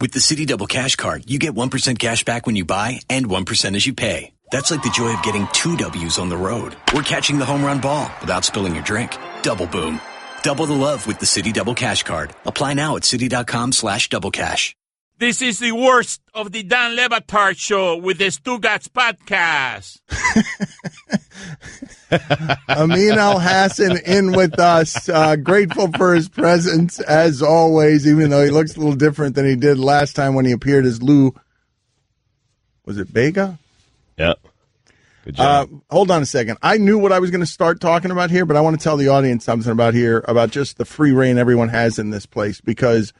With the Citi Double Cash Card, you get 1% cash back when you buy and 1% as you pay. That's like the joy of getting 2 W's on the road or catching the home run ball without spilling your drink. Double boom. Double the love with the Citi Double Cash Card. Apply now at Citi.com/doublecash. This is the worst of the Dan Le Batard show with the Stugotz podcast. Amin Elhassan in with us. Grateful for his presence, as always, even though he looks a little different than he did last time when he appeared as Lou. Was it Bega? Yeah. Good job. Hold on a second. I knew what I was going to start talking about here, but I want to tell the audience something about just the free reign everyone has in this place, because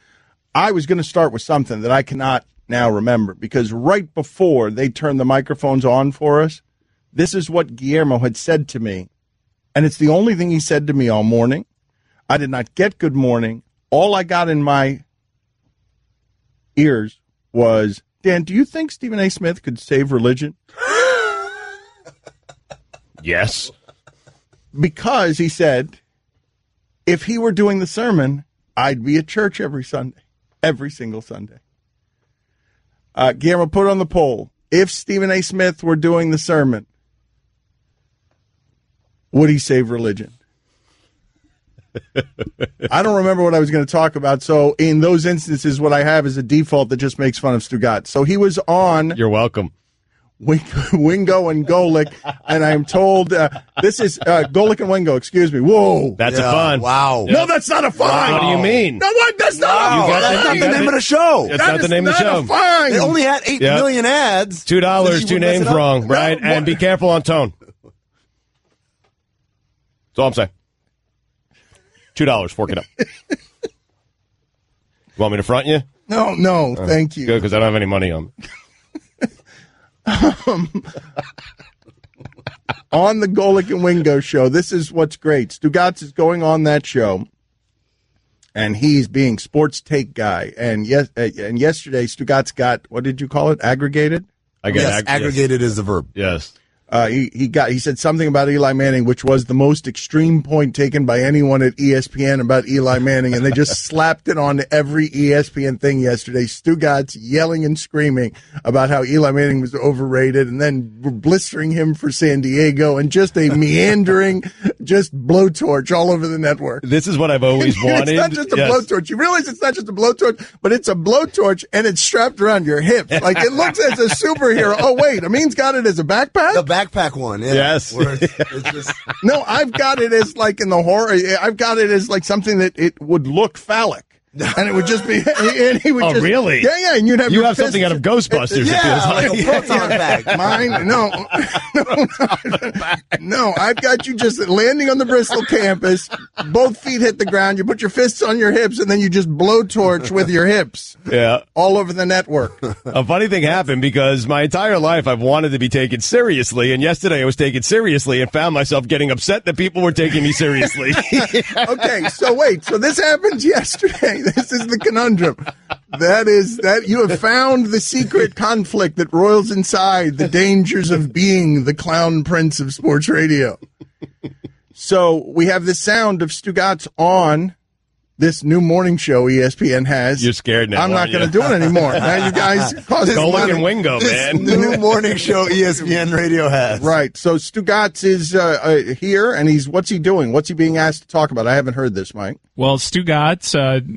I was going to start with something that I cannot now remember, because right before they turned the microphones on for us, this is what Guillermo had said to me, and it's the only thing he said to me all morning. I did not get good morning. All I got in my ears was, Dan, do you think Stephen A. Smith could save religion? Yes. Because he said, if he were doing the sermon, I'd be at church every Sunday. Every single Sunday. Guillermo, put on the poll. If Stephen A. Smith were doing the sermon, would he save religion? I don't remember what I was going to talk about, so in those instances, what I have is a default that just makes fun of Stugotz. So he was on... You're welcome. Wingo and Golic, and I'm told this is Golic and Wingo. Excuse me. Whoa, that's a fun. Wow. No, that's not a fine. Wow. What do you mean? No, what? That's not. That's not the name of the show. That's not the name of the show. Fine. They only had 8 million ads. $2, 2 names wrong, right? No, and be careful on tone. That's all I'm saying. $2, fork it up. You want me to front you? No, thank you. Good, because I don't have any money on me. On the Golic and Wingo show, this is what's great. Stugotz is going on that show, and he's being sports take guy. And yesterday, Stugotz got, what did you call it? Aggregated? Aggregated is the verb. Yes. He said something about Eli Manning, which was the most extreme point taken by anyone at ESPN about Eli Manning, and they just slapped it on every ESPN thing yesterday. Stugotz yelling and screaming about how Eli Manning was overrated, and then blistering him for San Diego, and just a meandering, just blowtorch all over the network. This is what I've always wanted. It's not just a blowtorch. You realize it's not just a blowtorch, but it's a blowtorch, and it's strapped around your hips. Like, it looks as a superhero. Oh, wait, Amin's got it as a backpack? The backpack one, yeah. Yes. It's just... No, I've got it as like in the horror. I've got it as like something that it would look phallic. And it would just be, and he would just, really? Yeah, and you'd have you have something out of Ghostbusters. Yeah, it feels like a proton bag. Mine, no, I've got you just landing on the Bristol campus, both feet hit the ground, you put your fists on your hips, and then you just blowtorch with your hips. Yeah, all over the network. A funny thing happened because my entire life I've wanted to be taken seriously, and yesterday I was taken seriously and found myself getting upset that people were taking me seriously. Okay, so wait, so this happened yesterday. This is the conundrum. That you have found the secret conflict that roils inside the dangers of being the clown prince of sports radio. So we have the sound of Stugotz on this new morning show ESPN has. You're scared now. I'm not going to do it anymore. Now you guys cause Golic and Wingo, man. New morning show ESPN radio has. Right. So Stugotz is here, and what's he doing? What's he being asked to talk about? I haven't heard this, Mike. Well, Stugotz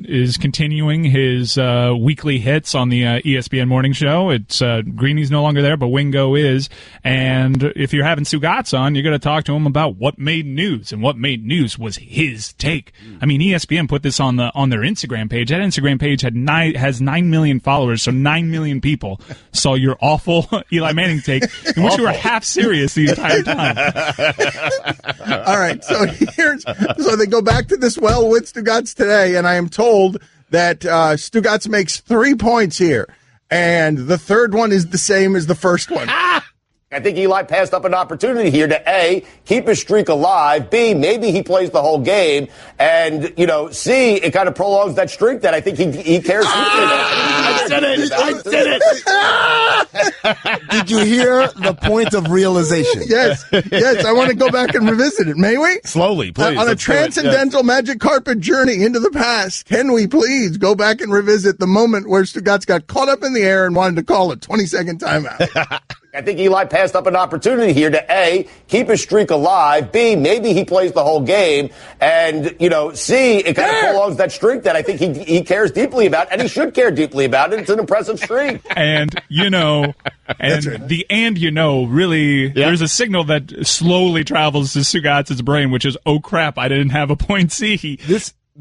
is continuing his weekly hits on the ESPN morning show. It's Greeny's no longer there, but Wingo is. And if you're having Stugotz on, you're going to talk to him about what made news, and what made news was his take. I mean, ESPN put this on their Instagram page. That Instagram page has 9 million followers, so 9 million people saw your awful Eli Manning take, in which you were half serious the entire time. All right, so they go back to this well with Stugotz today, and I am told that Stugotz makes 3 points here, and the third one is the same as the first one. I think Eli passed up an opportunity here to A, keep his streak alive, B, maybe he plays the whole game, and, C, it kind of prolongs that streak that I think he cares. I did it! Did you hear the point of realization? Yes, I want to go back and revisit it. May we? Slowly, please. On a transcendental magic carpet journey into the past, can we please go back and revisit the moment where Stugotz got caught up in the air and wanted to call a 20-second timeout? I think Eli passed up an opportunity here to A, keep his streak alive, B, maybe he plays the whole game, and, C, it kind of prolongs that streak that I think he cares deeply about, and he should care deeply about it. It's an impressive streak. And, really, there's a signal that slowly travels to Stugotz's brain, which is, oh, crap, I didn't have a point C.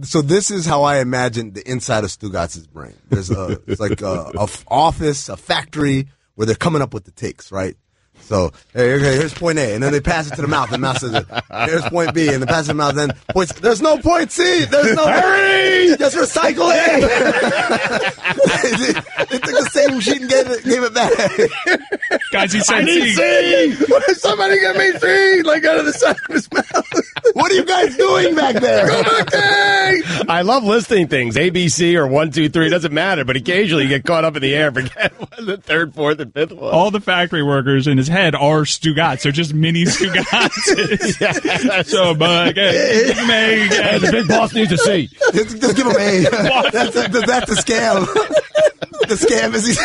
So this is how I imagine the inside of Stugotz's brain. There's it's like a office, a factory, where they're coming up with the takes, right? So, here's point A, and then they pass it to the mouth, and the mouth says, here's point B, and they pass it to the mouth, then point C. There's no point C! There's no hurry! Just recycle it! They took the same sheet and gave it back. Guys, he said I need C! Somebody get me C! Like out of the side of his mouth. What are you guys doing back there? Go back to A! I love listing things. A, B, C, or 1, 2, 3. Doesn't matter, but occasionally you get caught up in the air and forget what the third, fourth, and fifth one. All the factory workers in his head are Stugotz. They're just mini Stugotzes. So, but give him A. The big boss needs a C. Just give him A. That's the scam. The scam is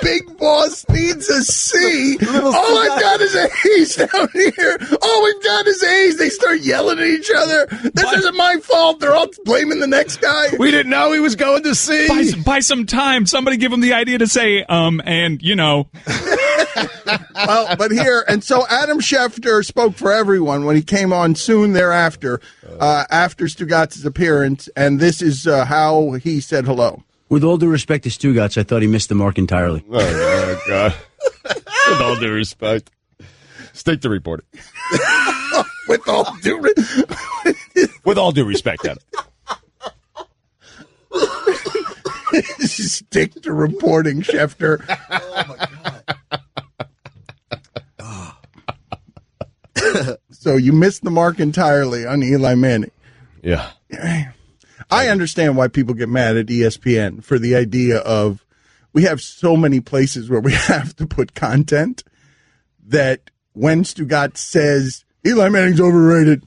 Big boss needs a C. All I've got is A's down here. All we've got is A's. They start yelling at each other. This isn't my fault. They're all blaming the next guy. We didn't know he was going to C. Buy some time. Somebody give him the idea to say, and. Well, but here, and so Adam Schefter spoke for everyone when he came on soon thereafter, after Stugotz's appearance, and this is how he said hello. With all due respect to Stugotz, I thought he missed the mark entirely. Oh, my God. With all due respect. Stick to reporting. With all due With all due respect, Adam. Stick to reporting, Schefter. Oh, my God. So you missed the mark entirely on Eli Manning. Yeah. I understand why people get mad at ESPN for the idea of we have so many places where we have to put content that when Stugotz says Eli Manning's overrated,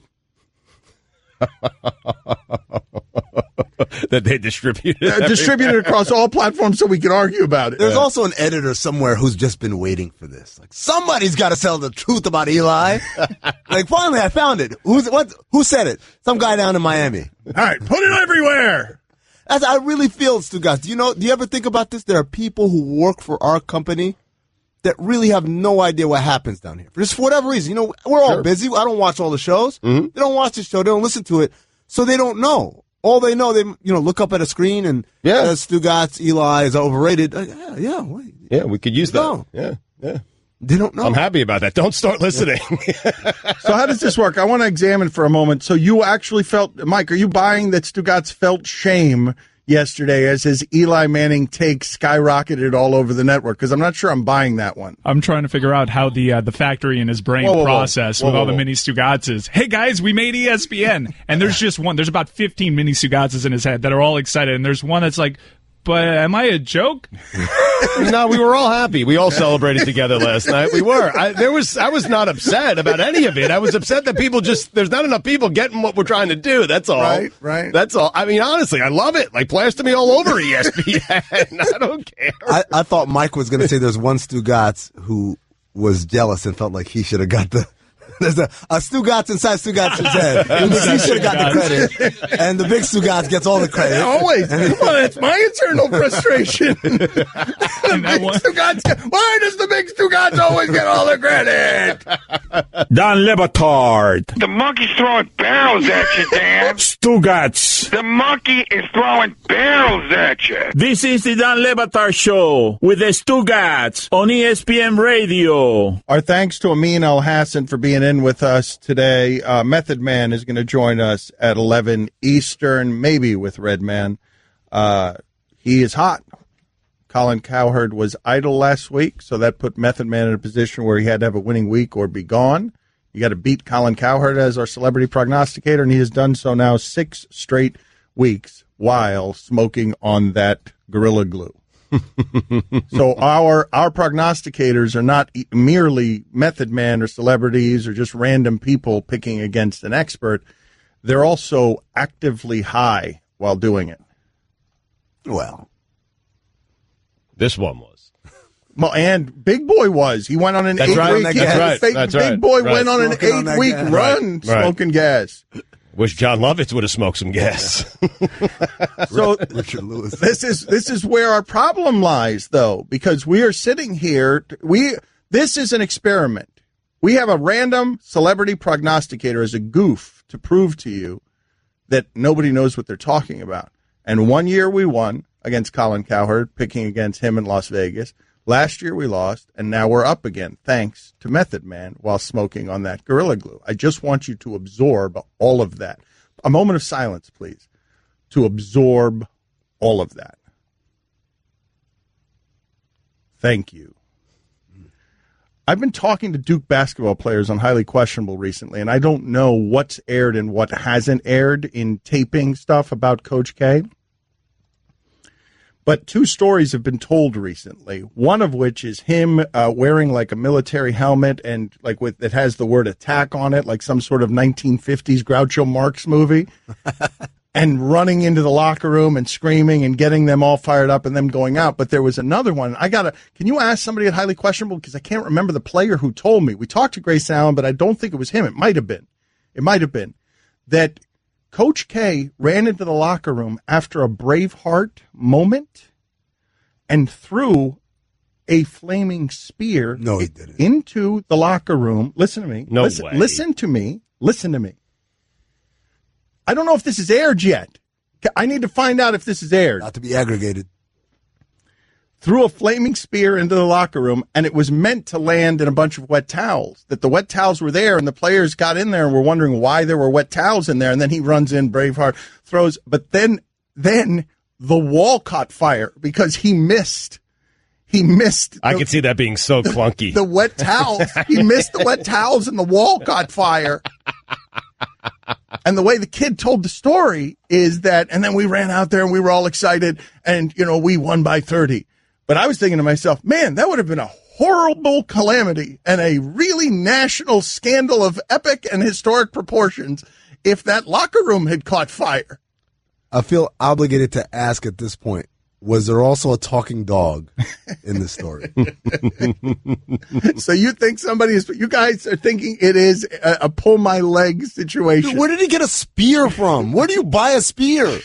that they distributed across all platforms so we can argue about it. There's also an editor somewhere who's just been waiting for this. Like, somebody's got to tell the truth about Eli. Like, finally, I found it. Who said it? Some guy down in Miami. All right, put it everywhere. I really feel, Stugotz. Do you ever think about this? There are people who work for our company that really have no idea what happens down here. Just for whatever reason. We're all busy. I don't watch all the shows. Mm-hmm. They don't watch the show. They don't listen to it. So they don't know. All they know, they look up at a screen and Stugotz, Eli is overrated. Yeah, we could use that. Yeah. They don't know. I'm happy about that. Don't start listening. So how does this work? I want to examine for a moment. So you actually felt, Mike, are you buying that Stugotz felt shame yesterday as his Eli Manning take skyrocketed all over the network? Because I'm not sure I'm buying that one. I'm trying to figure out how the factory in his brain process with all the mini Stugotzes. Hey guys, we made ESPN, and there's just one. There's about 15 mini Stugotzes in his head that are all excited, and there's one that's like, but am I a joke? No, we were all happy. We all celebrated together last night. We were. I was not upset about any of it. I was upset that there's not enough people getting what we're trying to do. That's all. Right. That's all. I mean, honestly, I love it. Like, plaster me all over ESPN. I don't care. I thought Mike was going to say there's one Stugotz who was jealous and felt like he should have got the... There's a Stugotz inside Stugotz's head. He should have got the credit. And the big Stugotz gets all the credit. Always. That's my internal frustration. Why does the big Stugotz always get all the credit? Don Batard. The monkey's throwing barrels at you, Dan. Stugotz. The monkey is throwing barrels at you. This is the Don Batard Show with the Stugotz on ESPN Radio. Our thanks to Amin Elhassan for being in with us today. Method Man is going to join us at 11 Eastern, maybe with Redman. He is hot. Colin Cowherd was idle last week, so that put Method Man in a position where he had to have a winning week or be gone. You got to beat Colin Cowherd as our celebrity prognosticator, and he has done so now 6 straight weeks while smoking on that Gorilla Glue. So our prognosticators are not merely Method Man or celebrities or just random people picking against an expert. They're also actively high while doing it. Well, this one was. Well, and Big Boy was. He went on an 8-week. That's right. Big Boy went on an Smoking 8-week run smoking gas. Wish John Lovitz would have smoked some gas. So Richard Lewis. This is where our problem lies, though, because we are sitting here. This is an experiment. We have a random celebrity prognosticator as a goof to prove to you that nobody knows what they're talking about. And one year we won against Colin Cowherd, picking against him in Las Vegas. Last year we lost, and now we're up again, thanks to Method Man while smoking on that Gorilla Glue. I just want you to absorb all of that. A moment of silence, please, to absorb all of that. Thank you. I've been talking to Duke basketball players on Highly Questionable recently, and I don't know what's aired and what hasn't aired in taping stuff about Coach K. But two stories have been told recently, one of which is him wearing like a military helmet and like it has the word attack on it, like some sort of 1950s Groucho Marx movie, and running into the locker room and screaming and getting them all fired up and them going out. But there was another one. Can you ask somebody at Highly Questionable? Because I can't remember the player who told me. We talked to Grace Allen, but I don't think it was him. It might have been that Coach K ran into the locker room after a Braveheart moment and threw a flaming spear into the locker room. Listen to me. Listen to me. I don't know if this is aired yet. I need to find out if this is aired. Not to be aggregated. Threw a flaming spear into the locker room, and it was meant to land in a bunch of wet towels. That the wet towels were there, and the players got in there and were wondering why there were wet towels in there. And then he runs in, Braveheart, throws. But then the wall caught fire because he missed. I could see that being so clunky. The wet towels. He missed the wet towels, and the wall caught fire. And the way the kid told the story is that, and then we ran out there and we were all excited, and we won by 30. But I was thinking to myself, man, that would have been a horrible calamity and a really national scandal of epic and historic proportions if that locker room had caught fire. I feel obligated to ask at this point, was there also a talking dog in this story? So you think you guys are thinking it is a pull my leg situation. Dude, where did he get a spear from? Where do you buy a spear?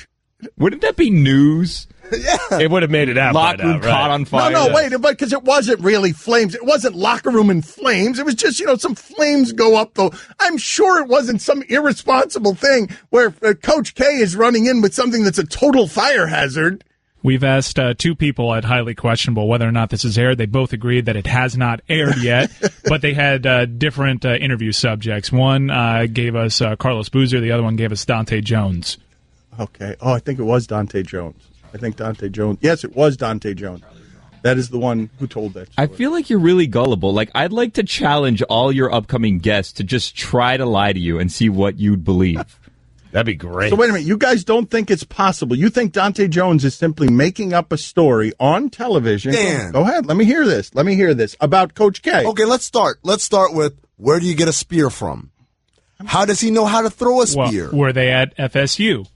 Wouldn't that be news? Yeah. It would have made it out. Locker room caught on fire. No, wait, because it wasn't really flames. It wasn't locker room in flames. It was just, some flames go up, though. I'm sure it wasn't some irresponsible thing where Coach K is running in with something that's a total fire hazard. We've asked two people at Highly Questionable whether or not this is aired. They both agreed that it has not aired yet, but they had different interview subjects. One gave us Carlos Boozer. The other one gave us Dante Jones. Okay. Oh, I think it was Dante Jones. Yes, it was Dante Jones. That is the one who told that story. I feel like you're really gullible. Like, I'd like to challenge all your upcoming guests to just try to lie to you and see what you'd believe. That'd be great. So wait a minute. You guys don't think it's possible. You think Dante Jones is simply making up a story on television. Dan. Go ahead. Let me hear this about Coach K. Okay, let's start. Let's start with, where do you get a spear from? How does he know how to throw a spear? Were they at FSU?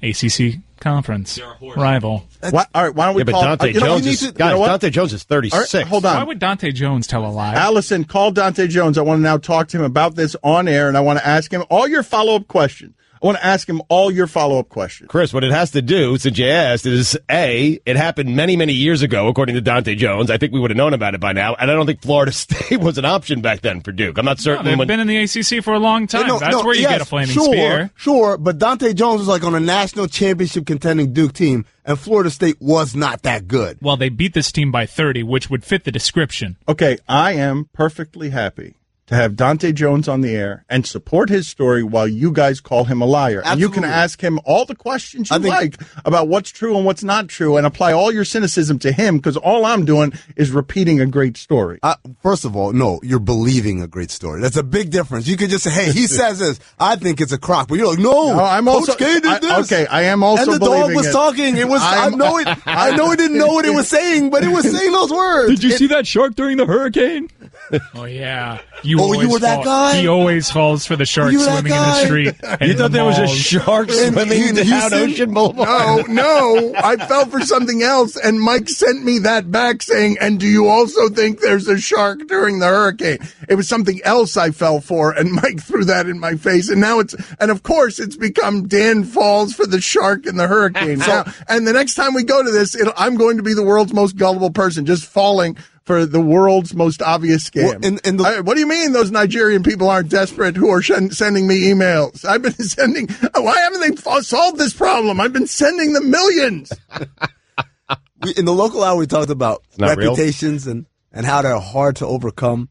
ACC conference rival. All right, why don't we call Dante Jones? Dante Jones is 36. Right, hold on. Why would Dante Jones tell a lie? Allison, call Dante Jones. I want to now talk to him about this on air, and I want to ask him all your follow-up questions. Chris, what it has to do, since you asked, is A, it happened many, many years ago, according to Dante Jones. I think we would have known about it by now, and I don't think Florida State was an option back then for Duke. I'm not certain. They've been in the ACC for a long time. That's where you get a flaming spear. Sure, but Dante Jones was like on a national championship contending Duke team, and Florida State was not that good. Well, they beat this team by 30, which would fit the description. Okay, I am perfectly happy to to have Dante Jones on the air and support his story while you guys call him a liar. Absolutely. And you can ask him all the questions you like about what's true and what's not true and apply all your cynicism to him, because all I'm doing is repeating a great story. First of all, no, you're believing a great story. That's a big difference. You could just say, hey, he says this. I think it's a crock. But you're like, no, I'm Coach also, K did this. Okay, I am also and the believing dog was it. talking. It was. I know it didn't know what it was saying, but it was saying those words. Did you see that shark during the hurricane? Oh, yeah. You were that guy? He always falls for the shark swimming in the street. You thought there was a shark swimming down Ocean Boulevard? No, I fell for something else, and Mike sent me that back saying, and do you also think there's a shark during the hurricane? It was something else I fell for, and Mike threw that in my face, and now of course it's become Dan falls for the shark in the hurricane. And the next time we go to this, I'm going to be the world's most gullible person, just falling for the world's most obvious scam. Well, what do you mean those Nigerian people aren't desperate who are sending me emails? I've been sending. Why haven't they solved this problem? I've been sending them millions. In the local hour, we talked about reputations and how they're hard to overcome.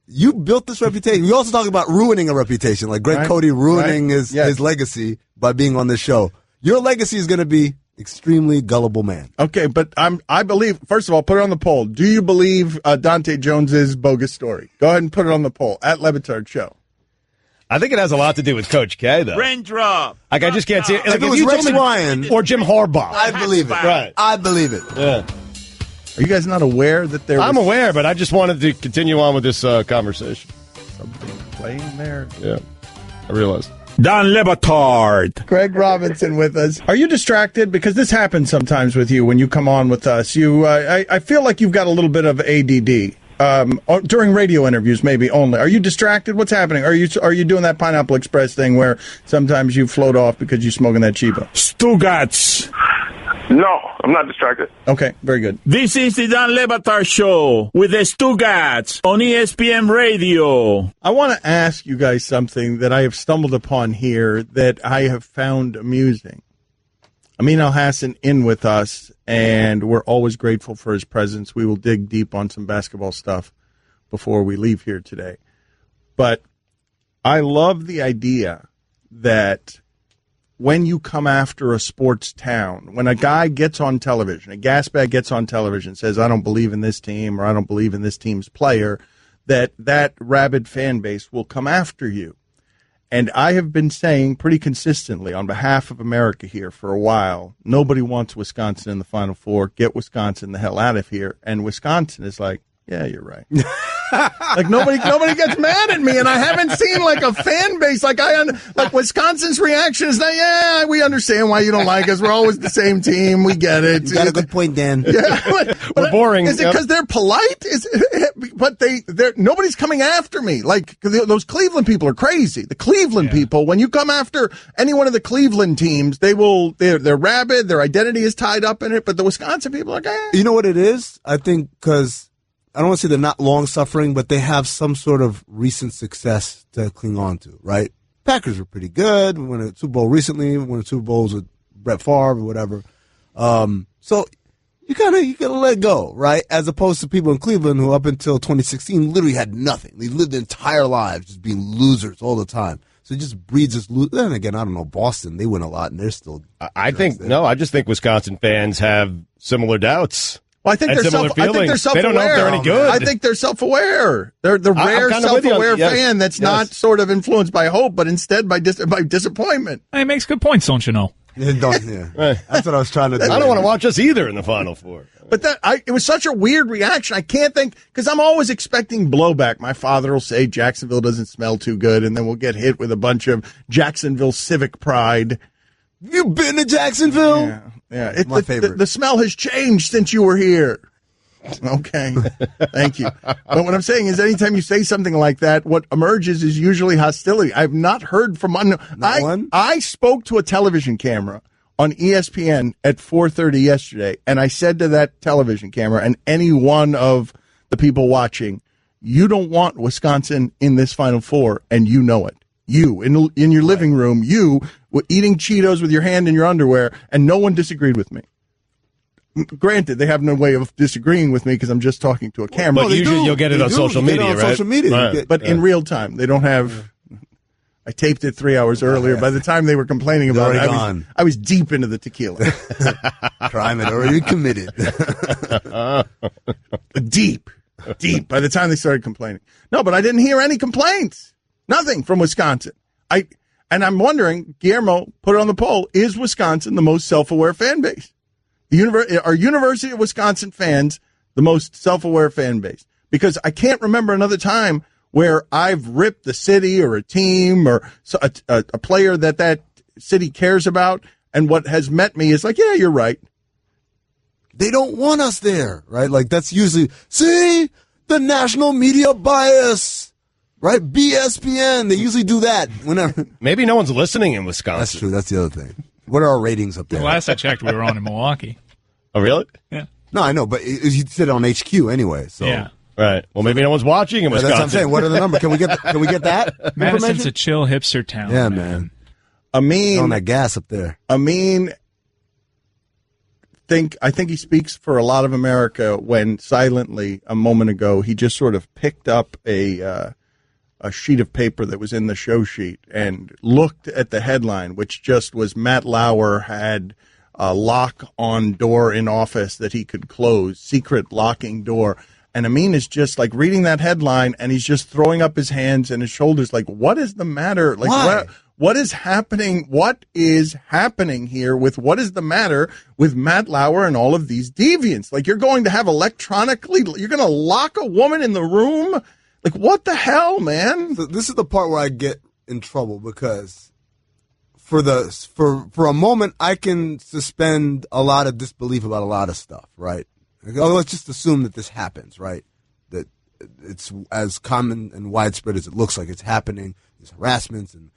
You built this reputation. We also talk about ruining a reputation, like Greg Cody ruining his legacy by being on this show. Your legacy is going to be extremely gullible man. Okay, but I believe, first of all, put it on the poll. Do you believe Dante Jones's bogus story? Go ahead and put it on the poll at Batard Show. I think it has a lot to do with Coach K, though. Raindrop. Like, I just can't see it. Like, If it was Rex Ryan or Jim Harbaugh. I believe it. Right. I believe it. Yeah. Are you guys not aware that there was I'm aware, but I just wanted to continue on with this conversation. something playing there? Yeah, I realized. Don Le Batard. Greg Robinson with us. Are you distracted? Because this happens sometimes with you when you come on with us. I feel like you've got a little bit of ADD. During radio interviews, maybe only. Are you distracted? What's happening? Are you doing that Pineapple Express thing where sometimes you float off because you're smoking that Chiba? Stugotz. No, I'm not distracted. Okay, very good. This is the Don Le Batard Show with the Stugotz on ESPN Radio. I want to ask you guys something that I have stumbled upon here that I have found amusing. Amin Elhassan in with us, and we're always grateful for his presence. We will dig deep on some basketball stuff before we leave here today. But I love the idea that when you come after a sports town, when a guy gets on television, a gas bag gets on television, says, I don't believe in this team or I don't believe in this team's player, that rabid fan base will come after you. And I have been saying pretty consistently on behalf of America here for a while, nobody wants Wisconsin in the Final Four. Get Wisconsin the hell out of here. And Wisconsin is like, yeah, you're right. Like nobody gets mad at me, and I haven't seen like a fan base like Wisconsin's reaction is that yeah, we understand why you don't like us. We're always the same team. We get it. You got a good point, Dan. Yeah, we're boring. Is it because they're polite? But they're nobody's coming after me. Like those Cleveland people are crazy. The Cleveland people, when you come after any one of the Cleveland teams, they're rabid. Their identity is tied up in it. But the Wisconsin people are like, You know what it is? I think because I don't want to say they're not long-suffering, but they have some sort of recent success to cling on to, right? Packers were pretty good. We won a Super Bowl recently. We won 2 Bowls with Brett Favre or whatever. So you gotta let go, right? As opposed to people in Cleveland who up until 2016 literally had nothing. They lived their entire lives just being losers all the time. So it just breeds this lose. Then again, I don't know, Boston, they win a lot and they're still. I just think Wisconsin fans have similar doubts. Well, I think they're self-aware. They don't know if they're any good. I think they're self-aware. They're the rare self-aware fan that's not sort of influenced by hope, but instead by disappointment. He makes good points, don't you know? That's what I was trying to do. I don't want to watch us either in the Final Four. But it was such a weird reaction. I can't think, because I'm always expecting blowback. My father will say Jacksonville doesn't smell too good, and then we'll get hit with a bunch of Jacksonville civic pride. You been to Jacksonville? Yeah. It's my favorite. The smell has changed since you were here. Okay. Thank you. But what I'm saying is anytime you say something like that, what emerges is usually hostility. I've not heard from one. I spoke to a television camera on ESPN at 4:30 yesterday, and I said to that television camera and any one of the people watching, you don't want Wisconsin in this Final Four, and you know it. You, in your living room, you were eating Cheetos with your hand in your underwear, and no one disagreed with me. Granted, they have no way of disagreeing with me because I'm just talking to a camera. But usually you'll get it on social media, right? Social media. Right. But in real time, they don't have. I taped it 3 hours earlier. By the time they were complaining about it, I was deep into the tequila. Crime had already committed. Deep. By the time they started complaining. No, but I didn't hear any complaints. Nothing from Wisconsin. And I'm wondering, Guillermo, put it on the poll, is Wisconsin the most self-aware fan base? Are University of Wisconsin fans the most self-aware fan base? Because I can't remember another time where I've ripped the city or a team or a player that city cares about, and what has met me is like, yeah, you're right. They don't want us there, right? Like, that's usually, see, the national media bias, right? BSPN, they usually do that whenever. Maybe no one's listening in Wisconsin. That's true. That's the other thing. What are our ratings up there? The last I checked, we were on in Milwaukee. Oh, really? Yeah. No, I know, but you said it on HQ anyway, so. Yeah. Right. Well, maybe no one's watching in Wisconsin. That's what I'm saying. What are the numbers? Can we get that? Madison's a chill hipster town. Yeah, man. Amin. On that gas up there. Amin, I think he speaks for a lot of America when silently, a moment ago, he just sort of picked up a sheet of paper that was in the show sheet and looked at the headline, which just was Matt Lauer had a lock-on door in office that he could close, secret locking door. And Amin is just like reading that headline, and he's just throwing up his hands and his shoulders like, what is the matter? Like, why? What is happening? What is happening here with what is the matter with Matt Lauer and all of these deviants? Like, you're going to have you're going to lock a woman in the room? Like, what the hell, man? So this is the part where I get in trouble because for a moment, I can suspend a lot of disbelief about a lot of stuff, right? Let's just assume that this happens, right? That it's as common and widespread as it looks like it's happening. There's harassments and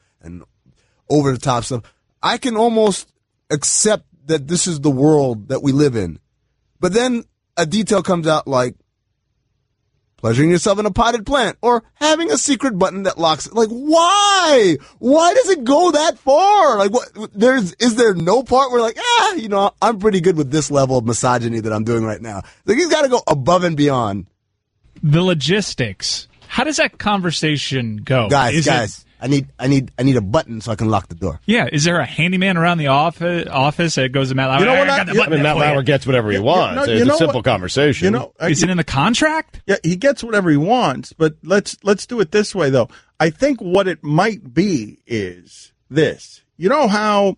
over-the-top stuff. I can almost accept that this is the world that we live in. But then a detail comes out like pleasuring yourself in a potted plant or having a secret button that locks it. Like, why? Why does it go that far? Like, is there no part where like, I'm pretty good with this level of misogyny that I'm doing right now. Like, he's got to go above and beyond. The logistics. How does that conversation go? Guys. I need a button so I can lock the door. Yeah, is there a handyman around the office that goes to Matt Lauer? You know what? Matt Lauer gets whatever he wants. It's a simple conversation. Is it in the contract? Yeah, he gets whatever he wants. But let's do it this way, though. I think what it might be is this. You know how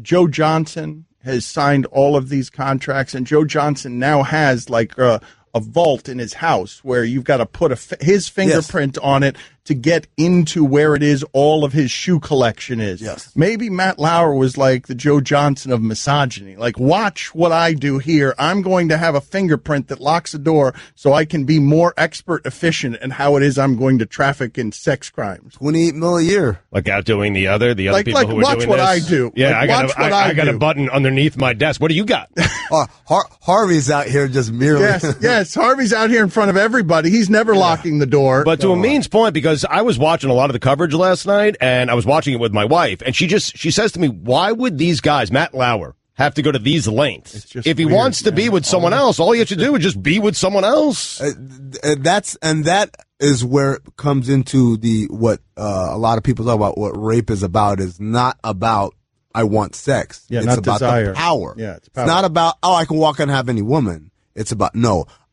Joe Johnson has signed all of these contracts, and Joe Johnson now has like a vault in his house where you've got to put his fingerprint on it to get into where it is all of his shoe collection is. Yes. Maybe Matt Lauer was like the Joe Johnson of misogyny. Like, watch what I do here. I'm going to have a fingerprint that locks the door so I can be more expert efficient in how it is I'm going to traffic in sex crimes. $28 million a year. Like outdoing the other people who are doing this. Watch what I do. Yeah, like, I got a button underneath my desk. What do you got? Harvey's out here just merely. Yes, Harvey's out here in front of everybody. He's never locking the door. But to Amin's point, because I was watching a lot of the coverage last night, and I was watching it with my wife, and she says to me, why would these guys, Matt Lauer, have to go to these lengths? If he wants to be with someone else, all you have to do is just be with someone else. That is where it comes into what a lot of people talk about. What rape is about is not about I want sex. Yeah, it's not about desire. the power. Yeah, it's power. It's not about I can walk and have any woman. It's about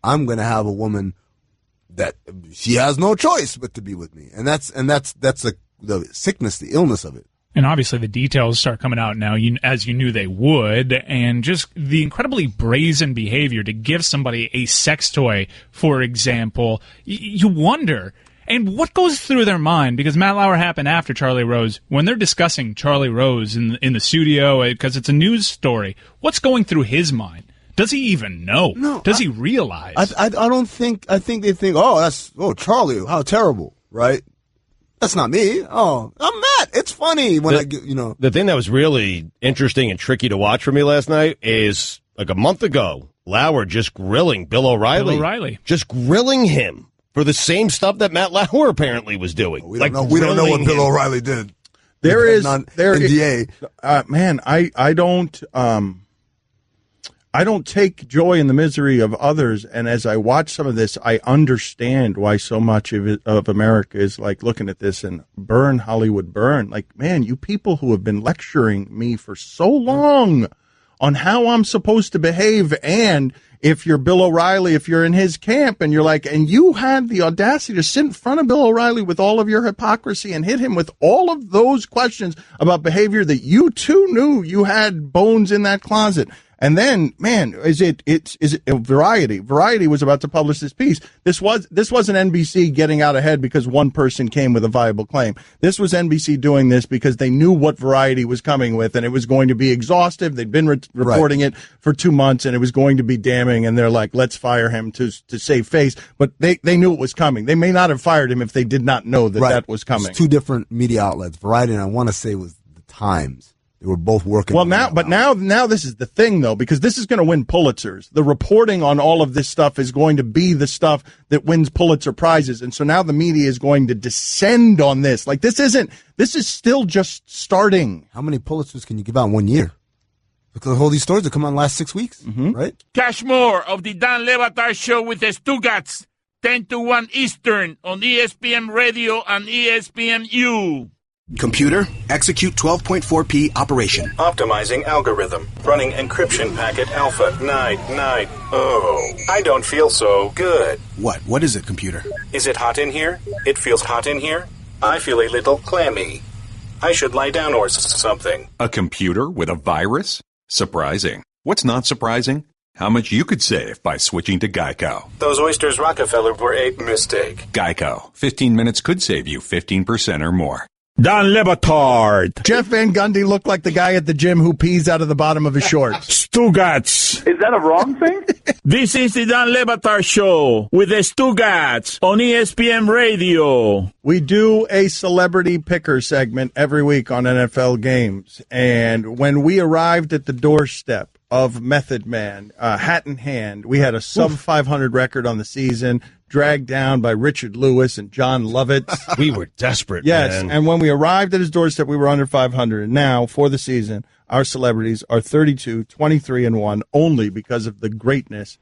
I'm going to have a woman that she has no choice but to be with me, and that's the sickness, the illness of it. And obviously the details start coming out now, as you knew they would, and just the incredibly brazen behavior to give somebody a sex toy, for example, you wonder. And what goes through their mind? Because Matt Lauer happened after Charlie Rose. When they're discussing Charlie Rose in the studio, because it's a news story, what's going through his mind? Does he even know? No, Does he realize? I don't think. I think they think, Charlie, how terrible, right? That's not me. Oh, I'm Matt. It's funny when The thing that was really interesting and tricky to watch for me last night is like a month ago, Lauer just grilling Bill O'Reilly. Just grilling him for the same stuff that Matt Lauer apparently was doing. We don't know what Bill O'Reilly did. NDA. Man, I don't take joy in the misery of others. And as I watch some of this, I understand why so much of America is like looking at this and burn Hollywood, burn. Like, man, you people who have been lecturing me for so long on how I'm supposed to behave. And if you're Bill O'Reilly, if you're in his camp and you're like, and you had the audacity to sit in front of Bill O'Reilly with all of your hypocrisy and hit him with all of those questions about behavior that you too knew you had bones in that closet. And then, man, is it Variety? Variety was about to publish this piece. This wasn't NBC getting out ahead because one person came with a viable claim. This was NBC doing this because they knew what Variety was coming with, and it was going to be exhaustive. They'd been reporting it for 2 months, and it was going to be damning. And they're like, let's fire him to save face. But they knew it was coming. They may not have fired him if they did not know that was coming. It's two different media outlets. Variety, and I want to say it was the Times. They were both working. Well, now this is the thing, though, because this is going to win Pulitzers. The reporting on all of this stuff is going to be the stuff that wins Pulitzer Prizes. And so now the media is going to descend on this. Like, this is still just starting. How many Pulitzers can you give out in 1 year? Because all these stories that come on last 6 weeks, right? Catch more of the Dan Le Batard Show with the Stugotz, 10 to 1 Eastern on ESPN Radio and ESPNU. Computer, execute 12.4p operation. Optimizing algorithm. Running encryption packet alpha. Night. Oh, I don't feel so good. What is it, computer? Is it hot in here? It feels hot in here. I feel a little clammy. I should lie down or something. A computer with a virus? Surprising. What's not surprising? How much you could save by switching to Geico. Those oysters Rockefeller were a mistake. Geico. 15 minutes could save you 15% or more. Dan Le Batard. Jeff Van Gundy looked like the guy at the gym who pees out of the bottom of his shorts. Stugotz. Is that a wrong thing? This is the Dan Le Batard Show with the Stugotz on ESPN Radio. We do a celebrity picker segment every week on NFL games. And when we arrived at the doorstep of Method Man, hat in hand, we had a sub-500 record on the season, dragged down by Richard Lewis and John Lovitz. We were desperate, yes, man. And when we arrived at his doorstep, we were under 500. And now, for the season, our celebrities are 32, 23-1, only because of the greatness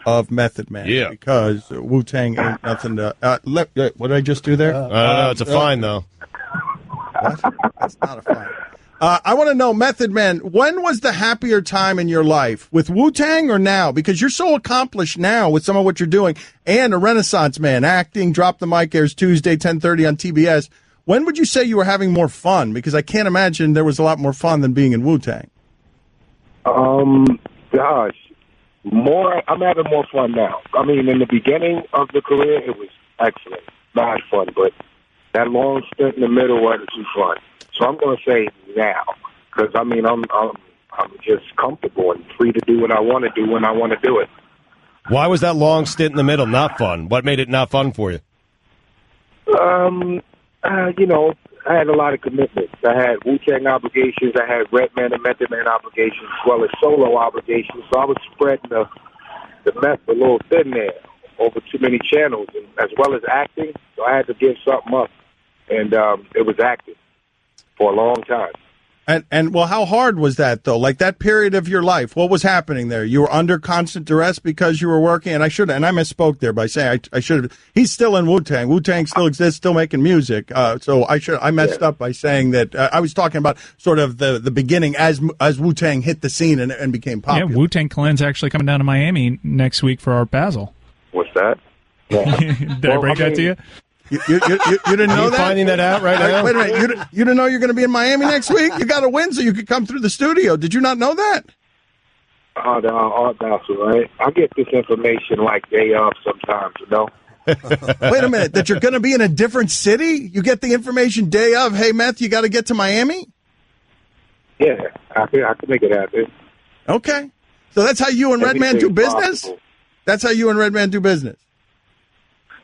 of Method Man. Yeah. Because Wu-Tang ain't nothing to... what did I just do there? No, it's a fine, though. What? That's not a fine. I want to know, Method Man, when was the happier time in your life? With Wu-Tang or now? Because you're so accomplished now with some of what you're doing, and a Renaissance man, acting, Drop the Mic airs Tuesday, 10:30 on TBS. When would you say you were having more fun? Because I can't imagine there was a lot more fun than being in Wu-Tang. Gosh, I'm having more fun now. I mean, in the beginning of the career, it was excellent, not fun, but that long stint in the middle wasn't too fun. So I'm going to say now, because I mean I'm just comfortable and free to do what I want to do when I want to do it. Why was that long stint in the middle not fun? What made it not fun for you? I had a lot of commitments. I had Wu-Tang obligations. I had Redman and Method Man obligations, as well as solo obligations. So I was spreading the meth a little thin there over too many channels, and as well as acting. So I had to give something up, and it was acting for a long time. And well, how hard was that, though? Like, that period of your life, what was happening there? You were under constant duress because you were working, and I misspoke there by saying I should have. He's still in Wu-Tang. Wu-Tang still exists, still making music. So I messed up by saying that I was talking about sort of the beginning as Wu-Tang hit the scene and became popular. Yeah, Wu-Tang Clan's actually coming down to Miami next week for Art Basel. What's that? Yeah. Did I break that to you? You didn't know that? Finding that out right now? Wait a minute. You didn't know you're going to be in Miami next week? You got to win so you could come through the studio. Did you not know that? The Art Basel, right? I get this information like day of sometimes, you know? Wait a minute. That you're going to be in a different city? You get the information day of, hey, Meth, you got to get to Miami? Yeah, I can make it happen. Okay. So that's how you and Redman do business? Possible. That's how you and Redman do business?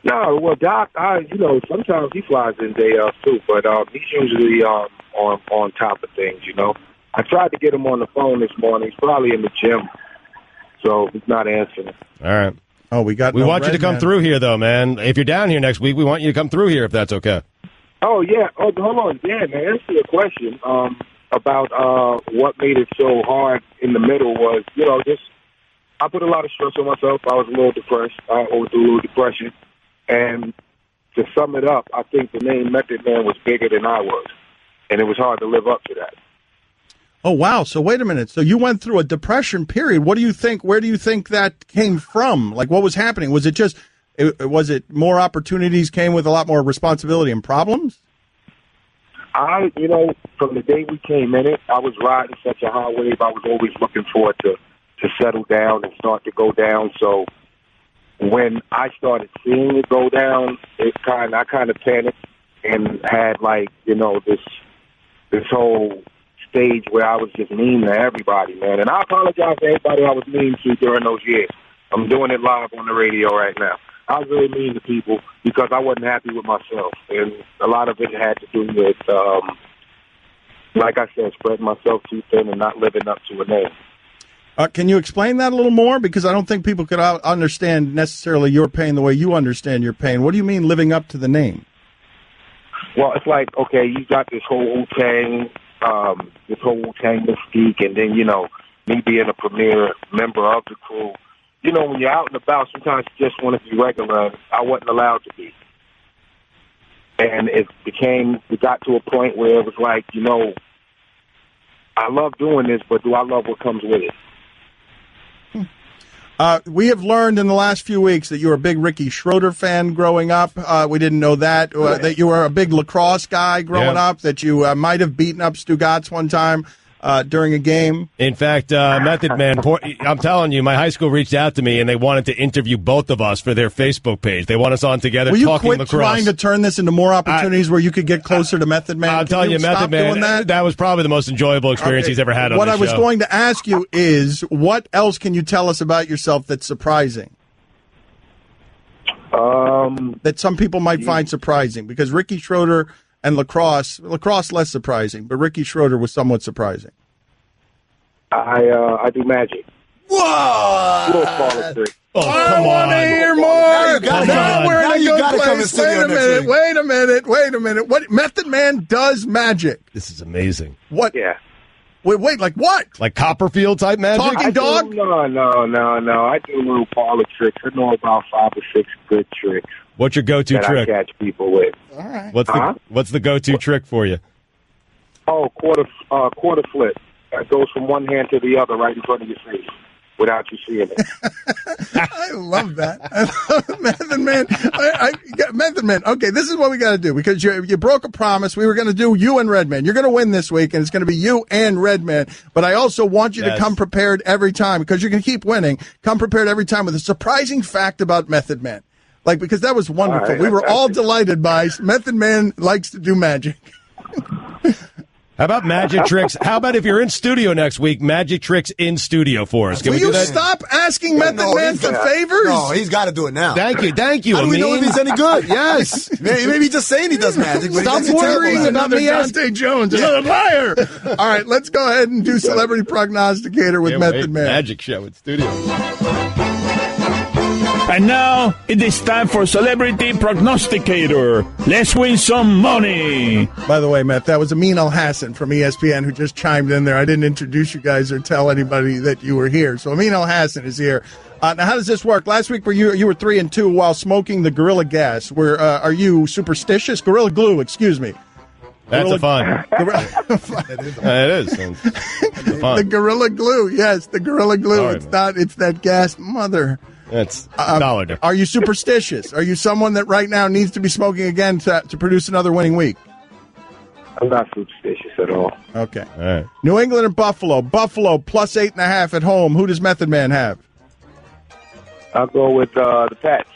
No, well, Doc, sometimes he flies in day off too, but he's usually on top of things, you know. I tried to get him on the phone this morning. He's probably in the gym, so he's not answering. All right. Oh, we want you to come through here, though, man. If you're down here next week, we want you to come through here if that's okay. Oh, yeah. Oh, hold on. Yeah, man, answer your question. about what made it so hard in the middle was, just I put a lot of stress on myself. I was a little depressed. I went through a little depression. And to sum it up, I think the name Method Man was bigger than I was. And it was hard to live up to that. Oh, wow. So wait a minute. So you went through a depression period. What do you think? Where do you think that came from? Like, what was happening? Was it more opportunities came with a lot more responsibility and problems? From the day we came in it, I was riding such a high wave. I was always looking forward to settle down and start to go down. So when I started seeing it go down, I kind of panicked and had this whole stage where I was just mean to everybody, man. And I apologize to everybody I was mean to during those years. I'm doing it live on the radio right now. I was really mean to people because I wasn't happy with myself. And a lot of it had to do with, like I said, spreading myself too thin and not living up to a name. Can you explain that a little more? Because I don't think people could understand necessarily your pain the way you understand your pain. What do you mean living up to the name? Well, it's like, okay, you got this whole Wu-Tang mystique, and then, me being a premier member of the crew. When you're out and about, sometimes you just want to be regular. I wasn't allowed to be. And it got to a point where it was like, I love doing this, but do I love what comes with it? We have learned in the last few weeks that you were a big Ricky Schroeder fan growing up. We didn't know that. That you were a big lacrosse guy growing up, that you might have beaten up Stugotz one time during a game. In fact, Method Man, I'm telling you, my high school reached out to me and they wanted to interview both of us for their Facebook page. They want us on together talking lacrosse. Will you quit trying to turn this into more opportunities where you could get closer to Method Man? I'm telling you, Method Man, that was probably the most enjoyable experience he's ever had on What the I was show. going to ask you is, what else can you tell us about yourself that's surprising? That some people might find surprising, because Ricky Schroeder and lacrosse less surprising, but Ricky Schroeder was somewhat surprising. I do magic. Whoa! Little smaller trick. Oh, I want to hear more. Now we're in a good place. Wait a minute. What Method Man does magic? This is amazing. What? Yeah. Wait, like what? Like Copperfield type magic? Talking dog? No. I do little parlor tricks. I know about 5 or 6 good tricks. What's your go-to trick? I catch people with. All right. What's the go-to trick for you? Oh, quarter flip. That goes from one hand to the other right in front of your face without you seeing it. I love that. Method Man. Method Man. Okay, this is what we got to do, because you broke a promise. We were going to do you and Redman. You're going to win this week, and it's going to be you and Redman. But I also want you to come prepared every time, because you're going to keep winning. Come prepared every time with a surprising fact about Method Man. Because that was wonderful. We were all delighted by Method Man likes to do magic. How about magic tricks? How about if you're in studio next week, magic tricks in studio for us? Can we do that? Stop asking Method Man for favors? No, he's got to do it now. Thank you. How do we know if he's any good? Yes. Maybe he's just saying he does magic. But Stop worrying about me, Dante Jones, another liar. All right, let's go ahead and do Celebrity Prognosticator with Method Man. Magic show in studio. And now it is time for Celebrity Prognosticator. Let's win some money. By the way, Matt, that was Amin Elhassan from ESPN who just chimed in there. I didn't introduce you guys or tell anybody that you were here. So Amin Elhassan is here. Now, how does this work? Last week you were 3-2 while smoking the Gorilla Gas. Are you superstitious? Gorilla Glue, excuse me. That's fun. It is. Fun. The Gorilla Glue, yes, the Gorilla Glue. Sorry, it's that gas, mother. That's $1 difference. Are you superstitious? Are you someone that right now needs to be smoking again to produce another winning week? I'm not superstitious at all. Okay. All right. New England and Buffalo. Buffalo plus 8.5 at home. Who does Method Man have? I'll go with the Pats.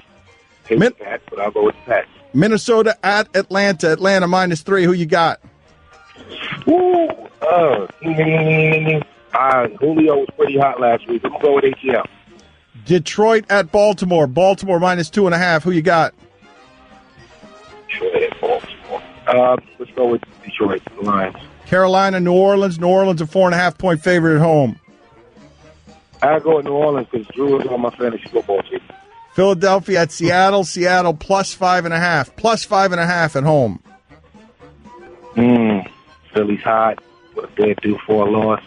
Hate the Pats, but I'll go with the Pats. Minnesota at Atlanta. Atlanta -3. Who you got? Julio was pretty hot last week. I'm going to go with ATL. Detroit at Baltimore. Baltimore -2.5. Who you got? Detroit at Baltimore. Let's go with Detroit, the Lions. Carolina, New Orleans. New Orleans a 4.5-point favorite at home. I'll go with New Orleans because Drew is on my fantasy football team. Philadelphia at Seattle. Seattle +5.5. +5.5 at home. Philly's hot. but they're due for a loss.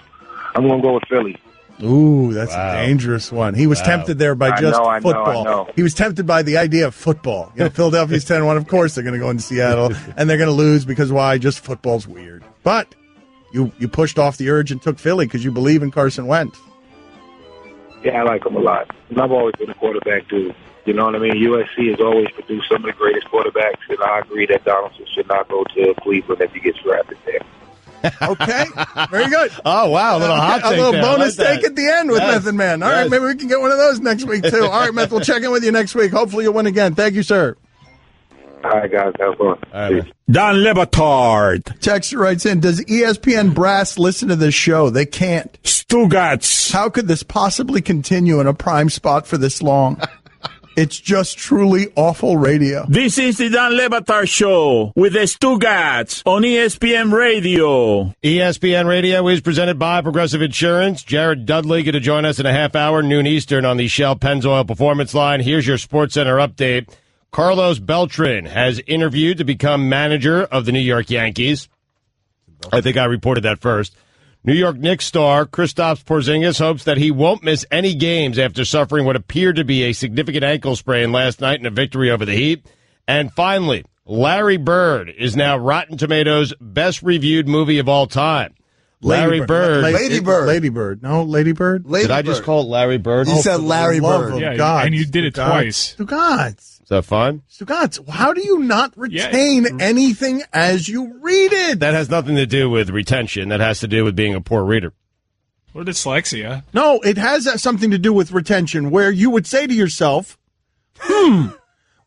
I'm going to go with Philly. Ooh, that's a dangerous one. He was tempted there by just football. I know. He was tempted by the idea of football. Philadelphia's 10-1. Of course they're going to go into Seattle, and they're going to lose because why? Just football's weird. But you pushed off the urge and took Philly because you believe in Carson Wentz. Yeah, I like him a lot. And I've always been a quarterback dude. You know what I mean? USC has always produced some of the greatest quarterbacks, and I agree that Donaldson should not go to Cleveland if he gets drafted there. Okay, very good. Oh, wow, a little hot take a little there. bonus like take at the end with Meth and Man. All right, maybe we can get one of those next week, too. All right, Meth, we'll check in with you next week. Hopefully you'll win again. Thank you, sir. All right, guys, have fun. All right, Dan Le Batard. Texter writes in, does ESPN brass listen to this show? They can't. Stugotz. How could this possibly continue in a prime spot for this long? It's just truly awful radio. This is the Dan Le Batard Show with the Stugotz on ESPN Radio. ESPN Radio is presented by Progressive Insurance. Jared Dudley going to join us in a half hour, noon Eastern, on the Shell Pennzoil Performance Line. Here's your SportsCenter update. Carlos Beltran has interviewed to become manager of the New York Yankees. I think I reported that first. New York Knicks star Kristaps Porzingis hopes that he won't miss any games after suffering what appeared to be a significant ankle sprain last night in a victory over the Heat. And finally, Larry Bird is now Rotten Tomatoes' best-reviewed movie of all time. Larry Bird. Lady Bird. No, Lady Bird? Did I just call it Larry Bird? You said Larry Bird. Yeah, God. and you did it twice. Stugotz. Is that fine? Stugotz, how do you not retain anything as you read it? That has nothing to do with retention. That has to do with being a poor reader. Or dyslexia. No, it has something to do with retention, where you would say to yourself,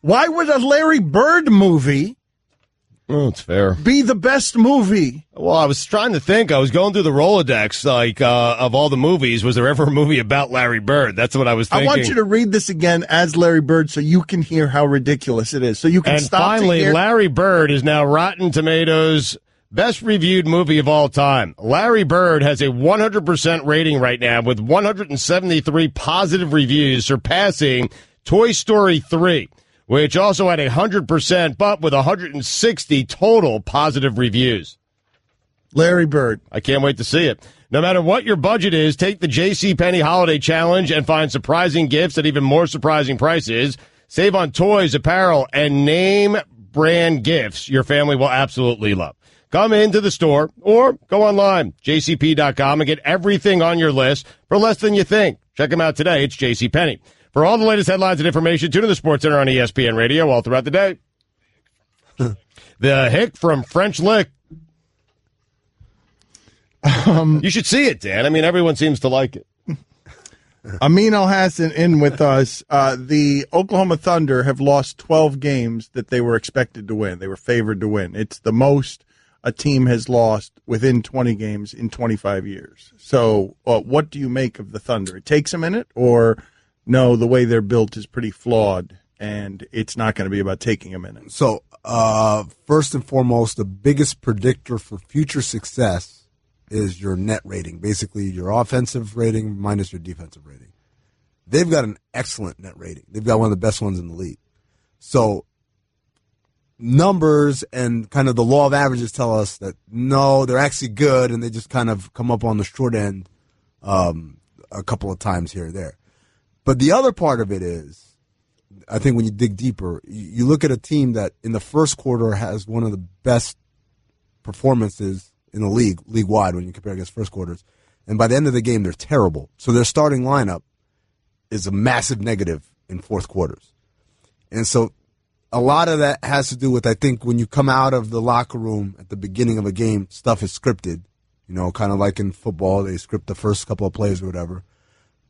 why would a Larry Bird movie it's fair. be the best movie? Well, I was trying to think. I was going through the Rolodex, of all the movies. Was there ever a movie about Larry Bird? That's what I was thinking. I want you to read this again as Larry Bird so you can hear how ridiculous it is. So you can and stop finally, to hear. Larry Bird is now Rotten Tomatoes' best reviewed movie of all time. Larry Bird has a 100% rating right now with 173 positive reviews, surpassing Toy Story 3. Which also had 100%, but with 160 total positive reviews. Larry Bird. I can't wait to see it. No matter what your budget is, take the JCPenney Holiday Challenge and find surprising gifts at even more surprising prices. Save on toys, apparel, and name brand gifts your family will absolutely love. Come into the store or go online, jcp.com, and get everything on your list for less than you think. Check them out today. It's JCPenney. For all the latest headlines and information, tune in to the SportsCenter on ESPN Radio all throughout the day. The hick from French Lick. You should see it, Dan. I mean, everyone seems to like it. Amin Elhassan in with us. The Oklahoma Thunder have lost 12 games that they were expected to win. They were favored to win. It's the most a team has lost within 20 games in 25 years. So what do you make of the Thunder? It takes a minute, or no, the way they're built is pretty flawed, and it's not going to be about taking a minute. So, first and foremost, the biggest predictor for future success is your net rating, basically your offensive rating minus your defensive rating. They've got an excellent net rating. They've got one of the best ones in the league. So, numbers and kind of the law of averages tell us that, no, they're actually good, and they just kind of come up on the short end a couple of times here or there. But the other part of it is, I think when you dig deeper, you look at a team that in the first quarter has one of the best performances in the league-wide when you compare against first quarters. And by the end of the game, they're terrible. So their starting lineup is a massive negative in fourth quarters. And so a lot of that has to do with, I think, when you come out of the locker room at the beginning of a game, stuff is scripted. You know, kind of like in football, they script the first couple of plays or whatever.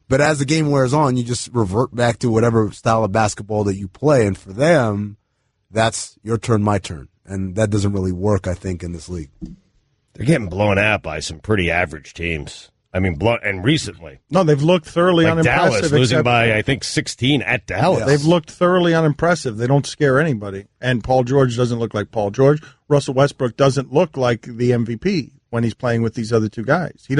But as the game wears on, you just revert back to whatever style of basketball that you play. And for them, that's your turn, my turn. And that doesn't really work, I think, in this league. They're getting blown out by some pretty average teams. I mean, and recently. No, they've looked thoroughly like unimpressive. Dallas losing by, I think, 16 at Dallas. Yeah, they've looked thoroughly unimpressive. They don't scare anybody. And Paul George doesn't look like Paul George. Russell Westbrook doesn't look like the MVP when he's playing with these other two guys. He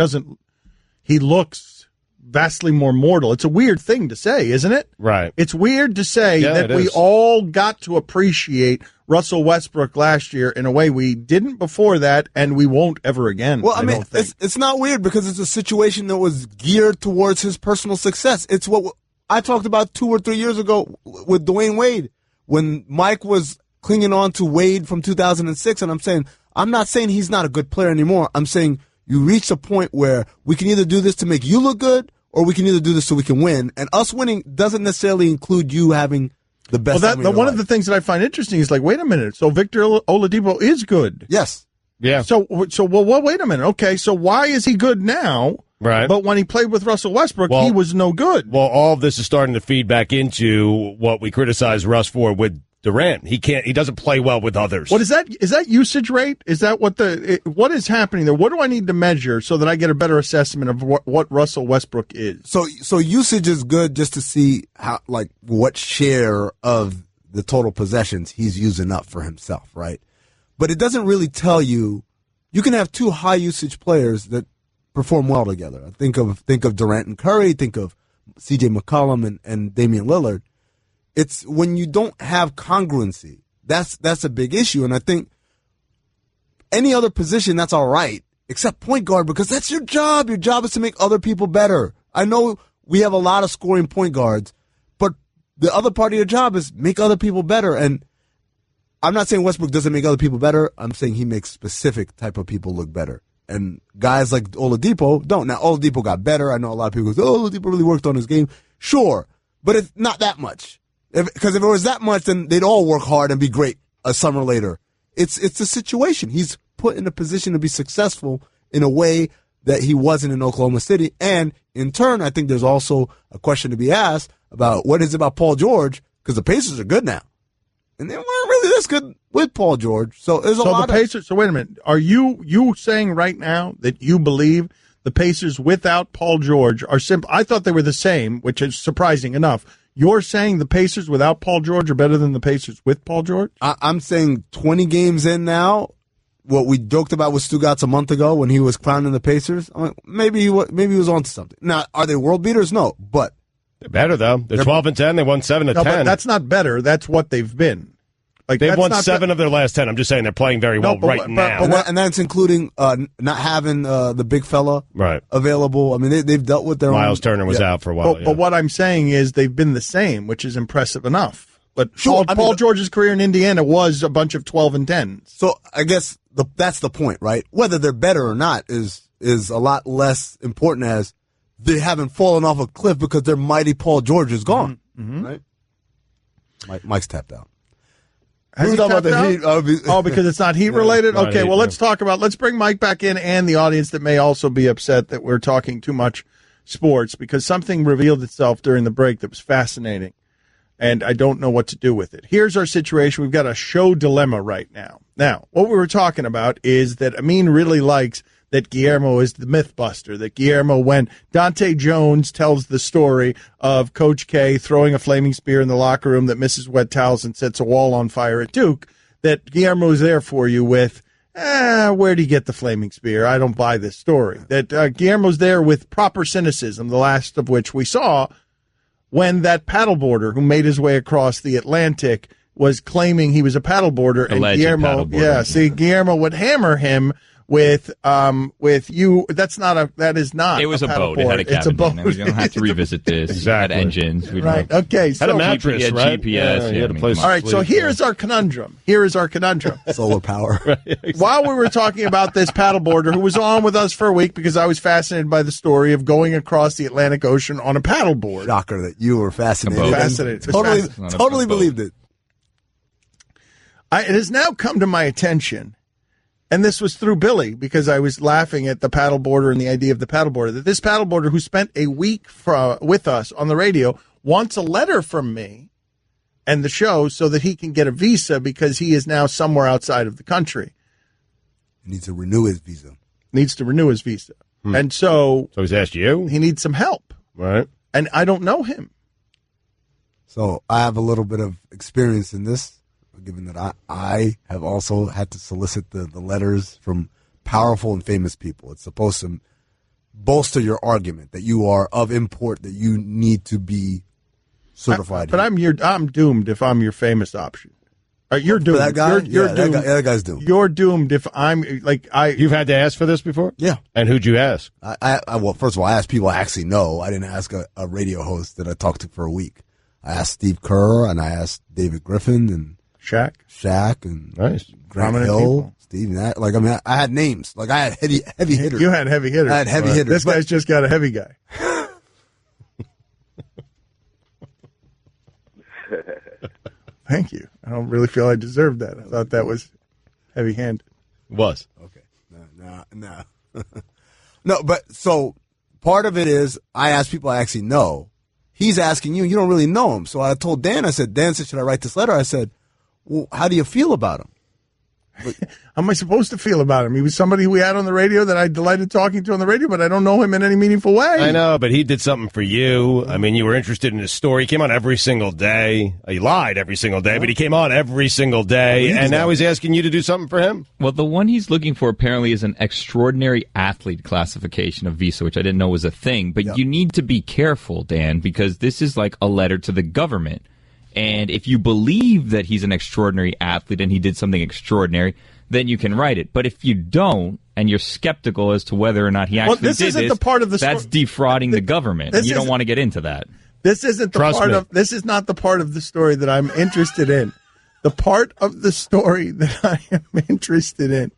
looks vastly more mortal. It's a weird thing to say, isn't it? Right. It's weird to say that we all got to appreciate Russell Westbrook last year in a way we didn't before that, and we won't ever again. Well, I mean, it's not weird because it's a situation that was geared towards his personal success. It's what I talked about 2 or 3 years ago with Dwayne Wade when Mike was clinging on to Wade from 2006, and I'm not saying he's not a good player anymore. I'm saying you reach a point where we can either do this to make you look good or we can either do this so we can win, and us winning doesn't necessarily include you having the best. Well, one of the things that I find interesting is like, wait a minute. So Victor Oladipo is good. Yes. Yeah. So wait a minute. Okay. So why is he good now? Right. But when he played with Russell Westbrook, he was no good. Well, all of this is starting to feed back into what we criticize Russ for with Durant. He doesn't play well with others. What is that? Is that usage rate? Is that what is happening there? What do I need to measure so that I get a better assessment of what Russell Westbrook is? So usage is good just to see how, like, what share of the total possessions he's using up for himself, right? But it doesn't really tell you. You can have two high usage players that perform well together. Think of Durant and Curry. Think of C.J. McCollum and Damian Lillard. It's when you don't have congruency. That's a big issue. And I think any other position, that's all right, except point guard, because that's your job. Your job is to make other people better. I know we have a lot of scoring point guards, but the other part of your job is make other people better. And I'm not saying Westbrook doesn't make other people better. I'm saying he makes specific type of people look better. And guys like Oladipo don't. Now, Oladipo got better. I know a lot of people go, Oladipo really worked on his game. Sure, but it's not that much. Because if it was that much, then they'd all work hard and be great a summer later. It's a situation. He's put in a position to be successful in a way that he wasn't in Oklahoma City. And in turn, I think there's also a question to be asked about what is it about Paul George, because the Pacers are good now. And they weren't really this good with Paul George. So there's a lot of Pacers. So wait a minute. Are you saying right now that you believe the Pacers without Paul George are simple? I thought they were the same, which is surprising enough. You're saying the Pacers without Paul George are better than the Pacers with Paul George? I'm saying 20 games in now, what we joked about with Stugotz a month ago when he was clowning the Pacers, I'm like, maybe he was onto something. Now, are they world beaters? No, but they're better though. They're 12-10. They won 7 of 10. But that's not better. That's what they've been. Like they've won 7 of their last 10. I'm just saying they're playing very well now. And that's including not having the big fella available. I mean, they've dealt with their Miles Turner was out for a while. But what I'm saying is they've been the same, which is impressive enough. But sure, Paul George's career in Indiana was a bunch of 12 and 10s. So I guess that's the point, right? Whether they're better or not is a lot less important as they haven't fallen off a cliff because their mighty Paul George is gone, right? Mike's tapped out. Has he tapped out? Because it's not heat related? Okay, well, let's bring Mike back in and the audience that may also be upset that we're talking too much sports, because something revealed itself during the break that was fascinating, and I don't know what to do with it. Here's our situation. We've got a show dilemma right now. Now, what we were talking about is that Amin really likes that Guillermo is the Mythbuster, that Guillermo, when Dante Jones tells the story of Coach K throwing a flaming spear in the locker room that misses wet towels and sets a wall on fire at Duke, that Guillermo is there for you with, where'd he get the flaming spear? I don't buy this story. That Guillermo's there with proper cynicism, the last of which we saw when that paddleboarder who made his way across the Atlantic was claiming he was a paddleboarder. Alleged Guillermo, paddleboarder. Guillermo would hammer him with you. That is not. It was a boat. Board. It had a cabin. It's a boat. We don't have to revisit this. Exactly. It had engines. We right. Okay. Had a mattress, had right? GPS. Had a place all right. So here's our conundrum. Solar power. While we were talking about this paddleboarder who was on with us for a week because I was fascinated by the story of going across the Atlantic Ocean on a paddleboard. Shocker that you were fascinated. Fascinated. Totally believed it. It has now come to my attention, and this was through Billy, because I was laughing at the paddleboarder and the idea of the paddleboarder, that this paddleboarder who spent a week with us on the radio wants a letter from me and the show so that he can get a visa because he is now somewhere outside of the country. He needs to renew his visa. And so he's asked you? He needs some help. Right. And I don't know him. So I have a little bit of experience in this, given that I have also had to solicit the letters from powerful and famous people. It's supposed to bolster your argument that you are of import, that you need to be certified. But I'm doomed if I'm your famous option. You're doomed. For that guy? You're doomed. That guy's doomed. You're doomed if I'm You've had to ask for this before? Yeah. And who'd you ask? Well, first of all, I asked people I actually know. I didn't ask a radio host that I talked to for a week. I asked Steve Kerr and I asked David Griffin and Shaq and nice. Grant Prominent Hill, people. Steve. I had names. Like I had heavy hitters. You had heavy hitters. I had heavy hitters. This guy's just got a heavy guy. Thank you. I don't really feel I deserved that. I thought that was heavy-handed. Was. Okay. No. No, but so part of it is I ask people I actually know. He's asking you. You don't really know him. So I told Dan, Dan said, should I write this letter? I said, well, how do you feel about him? How am I supposed to feel about him? He was somebody we had on the radio that I delighted talking to on the radio, but I don't know him in any meaningful way. I know, but he did something for you. I mean, you were interested in his story. He came on every single day. He lied every single day, but he came on every single day, and now he's asking you to do something for him? Well, the one he's looking for apparently is an extraordinary athlete classification of visa, which I didn't know was a thing. But you need to be careful, Dan, because this is like a letter to the government. And if you believe that he's an extraordinary athlete and he did something extraordinary, then you can write it. But if you don't, and you're skeptical as to whether or not he actually this did isn't this, the part of the that's defrauding the government. You don't want to get into that. This isn't the part of. This is not the part of the story that I'm interested in. The part of the story that I am interested in,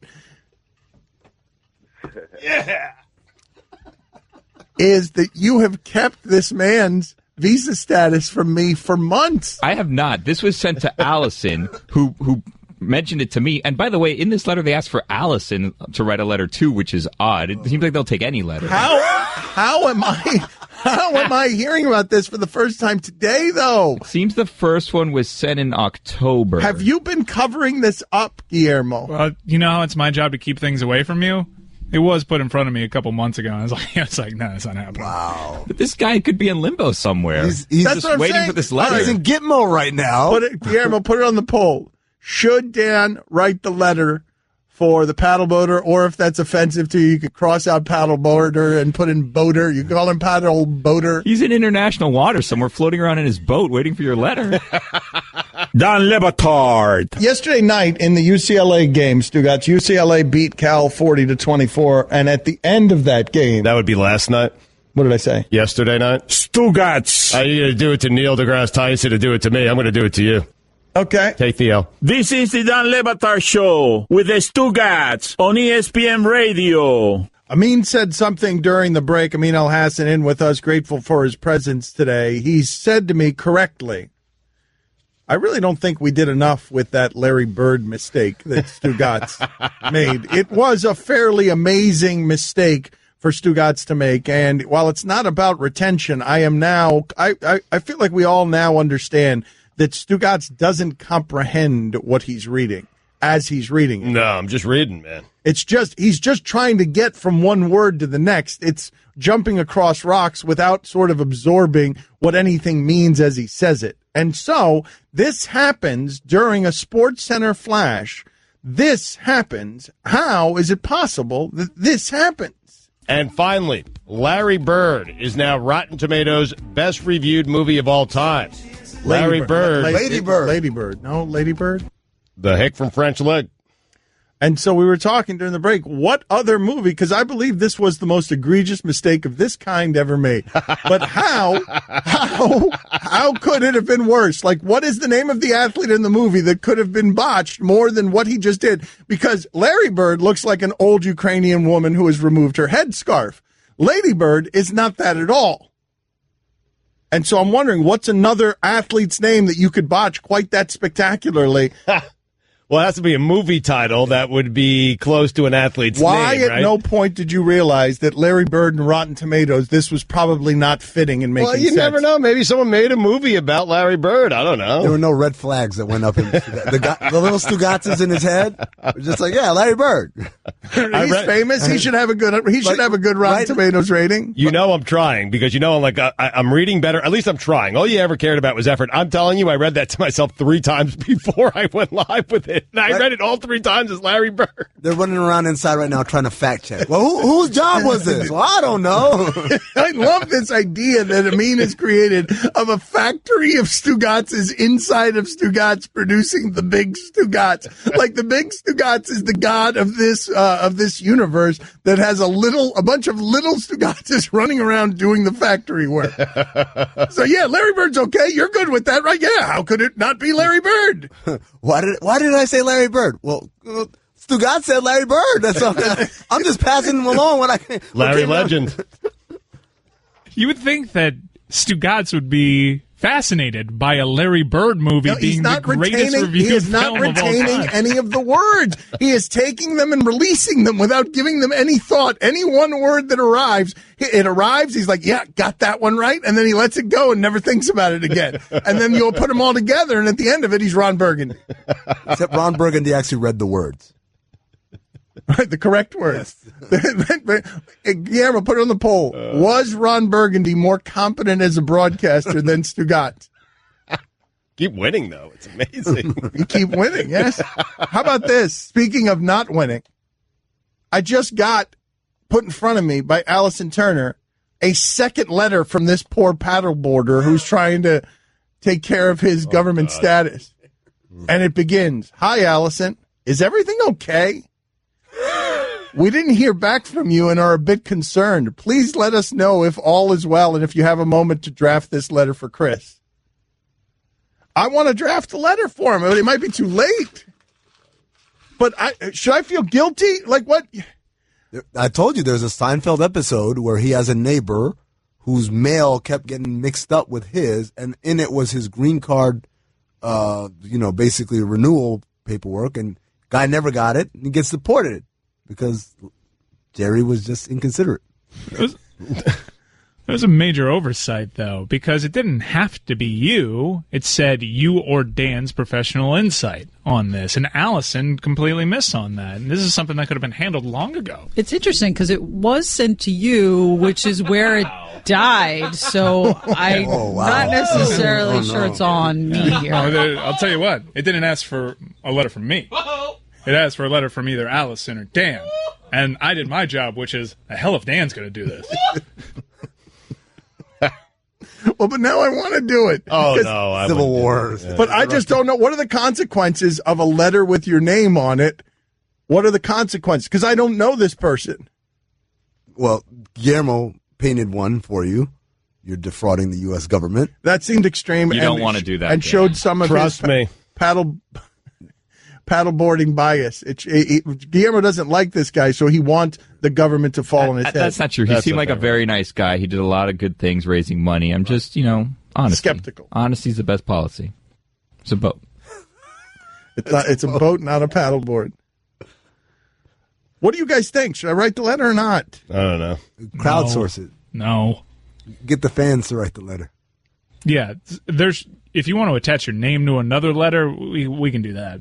is that you have kept this man's visa status from me for months. I have not. This was sent to Allison, who mentioned it to me. And by the way, in this letter, they asked for Allison to write a letter too, which is odd. It seems like they'll take any letter. How am I hearing about this for the first time today, though? It seems the first one was sent in October. Have you been covering this up, Guillermo? Well, you know how it's my job to keep things away from you? It was put in front of me a couple months ago. I was like, no, it's not happening. Wow. But this guy could be in limbo somewhere. He's just waiting for this letter. He's in Gitmo right now. Guillermo, put it on the poll. Should Dan write the letter for the paddle boater, or if that's offensive to you, you could cross out paddle boater and put in boater. You call him paddle boater. He's in international water somewhere, floating around in his boat, waiting for your letter. Dan Le Batard. Yesterday night in the UCLA game, Stugotz, UCLA beat Cal 40-24, and at the end of that game, that would be last night. What did I say? Yesterday night. Stugotz. You're going to do it to Neil deGrasse Tyson to do it to me. I'm going to do it to you. Okay. Take Theo. This is the Dan Le Batard Show with the Stugotz on ESPN Radio. Amin said something during the break. Amin Elhassan in with us, grateful for his presence today. He said to me correctly, I really don't think we did enough with that Larry Bird mistake that Stugotz made. It was a fairly amazing mistake for Stugotz to make, and while it's not about retention, I feel like we all now understand that Stugotz doesn't comprehend what he's reading as he's reading it. No, I'm just reading, man. He's just trying to get from one word to the next. It's jumping across rocks without sort of absorbing what anything means as he says it. And so this happens during a SportsCenter flash. This happens. How is it possible that this happens? And finally, Larry Bird is now Rotten Tomatoes' best reviewed movie of all time. Larry Bird. Lady Bird. No, Lady Bird. The Hick from French Leg. And so we were talking during the break, what other movie, because I believe this was the most egregious mistake of this kind ever made. But how could it have been worse? Like, what is the name of the athlete in the movie that could have been botched more than what he just did? Because Larry Bird looks like an old Ukrainian woman who has removed her headscarf. Lady Bird is not that at all. And so I'm wondering, what's another athlete's name that you could botch quite that spectacularly? Well, it has to be a movie title that would be close to an athlete's name, Why right? at no point did you realize that Larry Bird and Rotten Tomatoes, this was probably not fitting in making sense? Well, you never know. Maybe someone made a movie about Larry Bird. I don't know. There were no red flags that went up in the little Stugotzes in his head. Just like, yeah, Larry Bird. He's famous. He should have a good. Have a good Rotten Tomatoes rating. You know I'm trying because I'm like I'm reading better. At least I'm trying. All you ever cared about was effort. I'm telling you, I read that to myself 3 times before I went live with it. it. And I read it all 3 times as Larry Bird. They're running around inside right now trying to fact check. Well, whose job was this? Well, I don't know. I love this idea that Amin has created of a factory of Stugotzes inside of Stugotz producing the big Stugotz. Like the big Stugotz is the god of this universe that has a bunch of little Stugotzes running around doing the factory work. So yeah, Larry Bird's okay. You're good with that, right? Yeah. How could it not be Larry Bird? Why did I say Larry Bird? Well, Stugotz said Larry Bird. That's all. I'm just passing him along. Larry Legend. You would think that Stugotz would be fascinated by a Larry Bird movie being the greatest reviewed film of all time. He is not retaining any of the words. He is taking them and releasing them without giving them any thought. Any one word that arrives, he's like, yeah, got that one right, and then he lets it go and never thinks about it again. And then you'll put them all together, and at the end of it, he's Ron Burgundy. Except Ron Burgundy actually read the words. Right, the correct words. Guillermo, put it on the poll. Was Ron Burgundy more competent as a broadcaster than Stugotz? Keep winning, though. It's amazing. You keep winning, yes. How about this? Speaking of not winning, I just got put in front of me by Allison Turner a second letter from this poor paddleboarder who's trying to take care of his government status. And it begins, "Hi, Allison. Is everything okay? We didn't hear back from you and are a bit concerned. Please let us know if all is well and if you have a moment to draft this letter for Chris." I want to draft a letter for him, but it might be too late. But should I feel guilty? Like what? I told you there's a Seinfeld episode where he has a neighbor whose mail kept getting mixed up with his, and in it was his green card, basically renewal paperwork, and guy never got it, and he gets deported. Because Jerry was just inconsiderate. It was a major oversight, though, because it didn't have to be you. It said you or Dan's professional insight on this. And Allison completely missed on that. And this is something that could have been handled long ago. It's interesting because it was sent to you, which is where it died. So I'm not necessarily sure it's on me here. I'll tell you what. It didn't ask for a letter from me. It asked for a letter from either Allison or Dan. And I did my job, which is, the hell if Dan's going to do this. Well, but now I want to do it. Oh, no. Civil War. But I just don't know. What are the consequences of a letter with your name on it? What are the consequences? Because I don't know this person. Well, Guillermo painted one for you. You're defrauding the U.S. government. That seemed extreme. You don't want to do that. And showed some of Trust me. paddleboarding bias. Guillermo doesn't like this guy, so he wants the government to fall on his head. That's not true. He seemed like a very nice guy. He did a lot of good things raising money. I'm just, honest. Skeptical. Honesty's the best policy. It's a boat. It's a boat, not a paddleboard. What do you guys think? Should I write the letter or not? I don't know. Crowdsource it. No. Get the fans to write the letter. Yeah, if you want to attach your name to another letter, we can do that.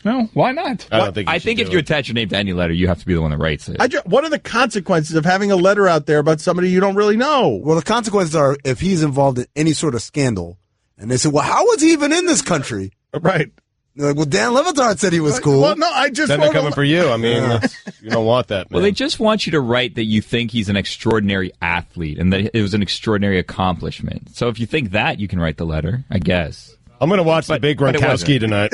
No, why not? I think if you attach your name to any letter, you have to be the one that writes it. What are the consequences of having a letter out there about somebody you don't really know? Well, the consequences are if he's involved in any sort of scandal, and they say, well, how was he even in this country? Right. They're like, well, Dan Levitard said he was cool. Well, no, I just then they're coming for you. I mean, you don't want that, man. Well, they just want you to write that you think he's an extraordinary athlete and that it was an extraordinary accomplishment. So if you think that, you can write the letter, I guess. I'm going to watch the Big Gronkowski tonight.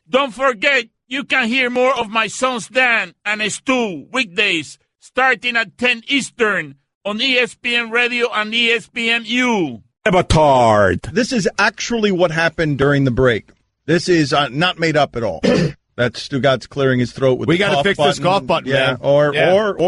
Don't forget, you can hear more of my sons Dan and Stu weekdays starting at 10 Eastern on ESPN Radio and ESPNU. Batard. This is actually what happened during the break. This is not made up at all. That's Stugotz clearing his throat with. We got to fix this cough button, man. Or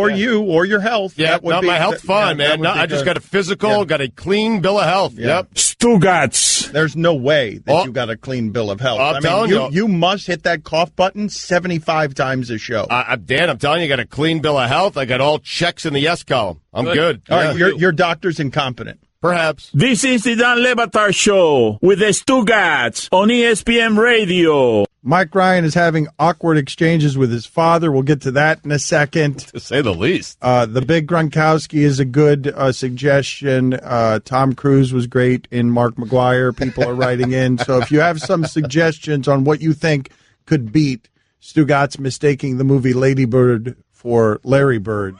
you or your health. Yeah, my health's fine, man. No, I just got a physical, got a clean bill of health. Yeah. Yep. Stugotz. There's no way that you got a clean bill of health. I'm telling you, you must hit that cough button 75 times a show. Dan, I'm telling you, I got a clean bill of health. I got all checks in the yes column. I'm good. All right, your doctor's incompetent. Perhaps. This is the Dan Le Batard Show with the Stugotz on ESPN Radio. Mike Ryan is having awkward exchanges with his father. We'll get to that in a second. To say the least. The Big Gronkowski is a good suggestion. Tom Cruise was great in Mark McGuire. People are writing in. So if you have some suggestions on what you think could beat Stugotz mistaking the movie Lady Bird for Larry Bird.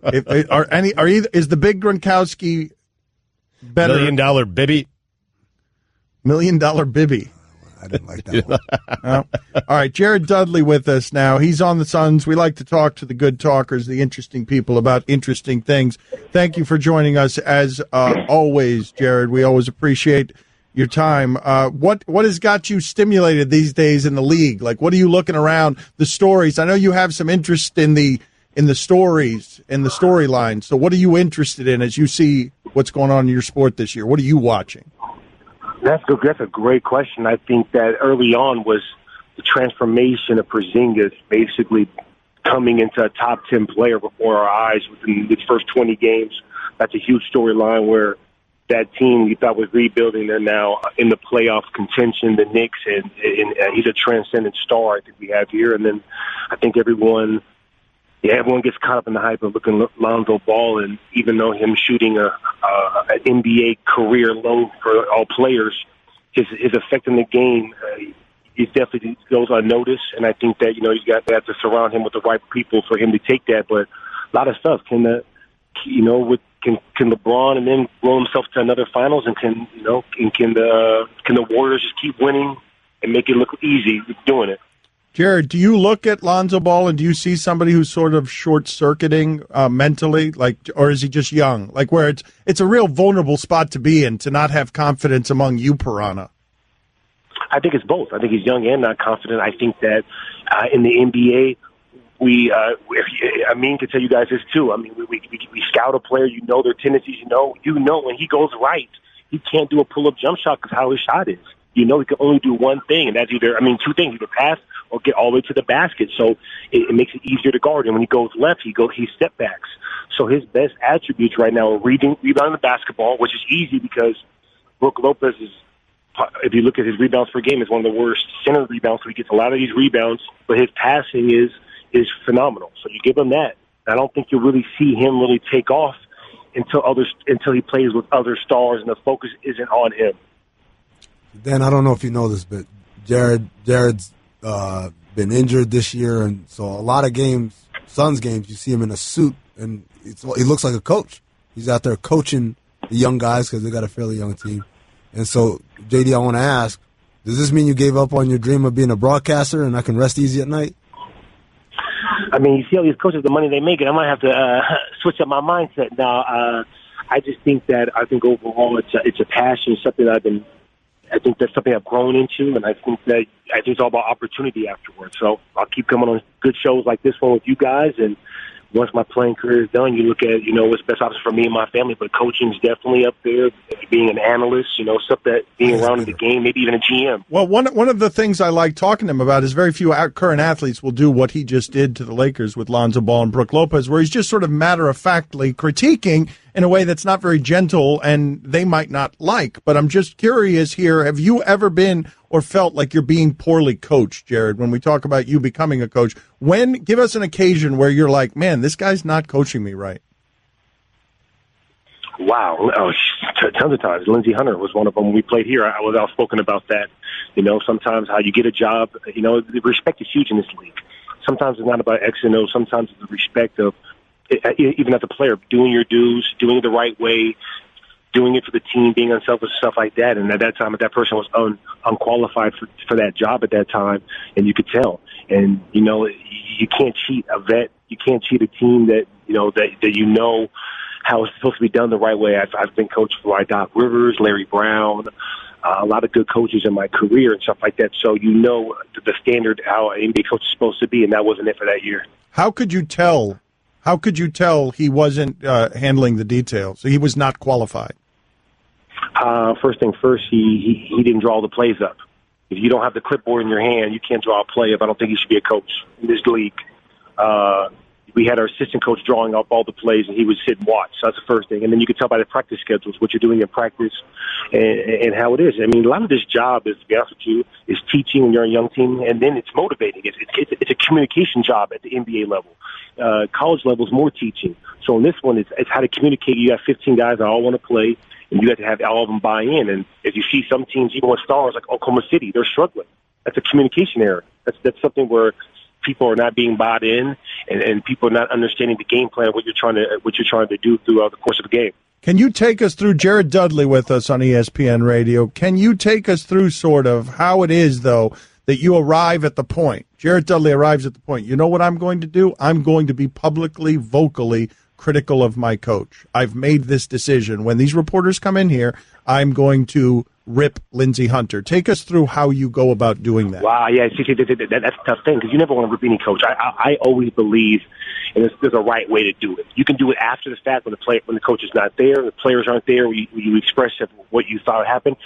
Is the Big Gronkowski better? $1 Million Bibby? $1 Million Bibby. I didn't like that one. No. All right, Jared Dudley with us now. He's on the Suns. We like to talk to the good talkers, the interesting people about interesting things. Thank you for joining us as always, Jared. We always appreciate your time. What has got you stimulated these days in the league? Like, what are you looking around the stories? I know you have some interest in the stories, in the storyline. So what are you interested in as you see what's going on in your sport this year? What are you watching? That's a great question. I think that early on was the transformation of Porzingis basically coming into a top 10 player before our eyes within his first 20 games. That's a huge storyline where that team we thought was rebuilding, they're now in the playoff contention, the Knicks, and he's a transcendent star I think we have here. And then I think everyone gets caught up in the hype of looking at Lonzo Ball, and even though him shooting an NBA career low for all players, his effect in the game it definitely goes unnoticed. And I think that you have to surround him with the right people for him to take that. But a lot of stuff can LeBron and then roll himself to another finals, and can the Warriors just keep winning and make it look easy doing it? Jared, do you look at Lonzo Ball and do you see somebody who's sort of short-circuiting mentally, or is he just young? Like where it's a real vulnerable spot to be in, to not have confidence among you, Piranha. I think it's both. I think he's young and not confident. I think that in the NBA, Amin can tell you guys this too. I mean, we scout a player, their tendencies, when he goes right, he can't do a pull-up jump shot because how his shot is. He can only do one thing, and that's two things, either pass or get all the way to the basket. So it makes it easier to guard. And when he goes left, he step backs. So his best attributes right now are rebounding the basketball, which is easy because Brook Lopez is, if you look at his rebounds per game, is one of the worst center rebounds. So he gets a lot of these rebounds, but his passing is phenomenal. So you give him that. I don't think you'll really see him really take off until he plays with other stars and the focus isn't on him. Dan, I don't know if you know this, but Jared's been injured this year, and so a lot of games, Suns games, you see him in a suit, and he looks like a coach. He's out there coaching the young guys because they got a fairly young team. And so, JD, I want to ask, does this mean you gave up on your dream of being a broadcaster and I can rest easy at night? I mean, you see all these coaches, the money they make, and I might have to switch up my mindset now. I just think overall it's a passion, something I think that's something I've grown into, and I think it's all about opportunity afterwards. So I'll keep coming on good shows like this one with you guys, and once my playing career is done, you look at, what's the best option for me and my family, but coaching is definitely up there, being an analyst, stuff that being around in the game, maybe even a GM. Well, one of the things I like talking to him about is very few current athletes will do what he just did to the Lakers with Lonzo Ball and Brook Lopez, where he's just sort of matter-of-factly critiquing in a way that's not very gentle and they might not like. But I'm just curious here, have you ever been or felt like you're being poorly coached, Jared, when we talk about you becoming a coach? Give us an occasion where you're like, man, this guy's not coaching me right. Wow. Tons of times. Lindsey Hunter was one of them when we played here. I was outspoken about that. Sometimes how you get a job, the respect is huge in this league. Sometimes it's not about X and O. Sometimes it's the respect of, even as a player, doing your dues, doing it the right way, doing it for the team, being unselfish, stuff like that. And at that time, that person was unqualified for that job at that time, and you could tell. And, you can't cheat a vet. You can't cheat a team that how it's supposed to be done the right way. I've been coached by Doc Rivers, Larry Brown, a lot of good coaches in my career and stuff like that. So the standard how an NBA coach is supposed to be, and that wasn't it for that year. How could you tell he wasn't handling the details? He was not qualified. First thing first, he didn't draw the plays up. If you don't have the clipboard in your hand, you can't draw a play up. I don't think you should be a coach in this league. we had our assistant coach drawing up all the plays, and he would sit and watch. So that's the first thing. And then you could tell by the practice schedules what you're doing in practice and how it is. I mean, a lot of this job, is, to be honest with you, is teaching when you're a young team, and then it's motivating. It's a communication job at the NBA level. College level is more teaching. So in this one, it's how to communicate. You have 15 guys that all want to play, and you have to have all of them buy in. And if you see some teams, even with stars like Oklahoma City, they're struggling. That's a communication error. That's something where people are not being bought in, and people are not understanding the game plan, what you're trying to do throughout the course of the game. Can you take us through Jared Dudley with us on ESPN Radio? Can you take us through sort of how it is, though, that you arrive at the point? Jared Dudley arrives at the point. You know what I'm going to do? I'm going to be publicly, vocally critical of my coach. I've made this decision. When these reporters come in here, I'm going to rip Lindsey Hunter. Take us through how you go about doing that. Wow, yeah, see, that's a tough thing because you never want to rip any coach. I always believe there's a right way to do it. You can do it after the fact when the coach is not there, the players aren't there, you express what you thought happened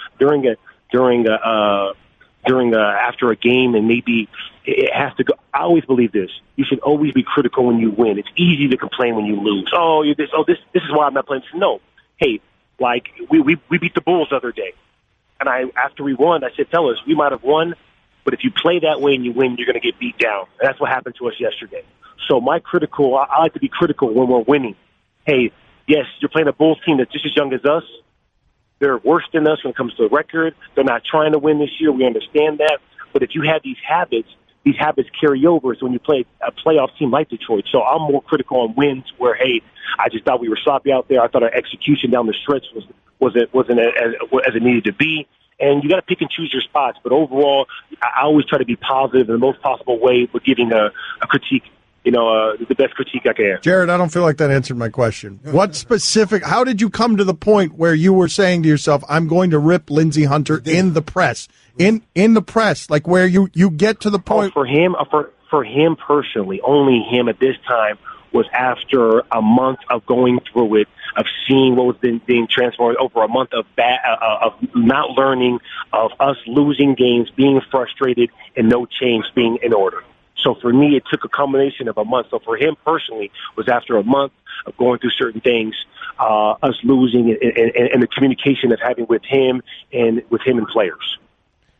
after a game, and maybe it has to go. I always believe this. You should always be critical when you win. It's easy to complain when you lose. Oh, you're this. Oh, this is why I'm not playing. No, hey, like we beat the Bulls the other day. And after we won, I said, fellas, we might have won, but if you play that way and you win, you're going to get beat down. And that's what happened to us yesterday. So I like to be critical when we're winning. Hey, yes, you're playing a Bulls team that's just as young as us. They're worse than us when it comes to the record. They're not trying to win this year. We understand that. But if you have these habits carry over. So when you play a playoff team like Detroit. So I'm more critical on wins where, hey, I just thought we were sloppy out there. I thought our execution down the stretch wasn't as it needed to be. And you got to pick and choose your spots. But overall, I always try to be positive in the most possible way, but giving a critique, the best critique I can. Jared, I don't feel like that answered my question. How did you come to the point where you were saying to yourself, I'm going to rip Lindsey Hunter in the press? In the press, like where you get to the point. For him personally, only him at this time, was after a month of going through it, of seeing what was being transformed over a month of not learning, of us losing games, being frustrated, and no change being in order. So for me, it took a combination of a month. So for him personally, was after a month of going through certain things, us losing, and the communication of having with him and players.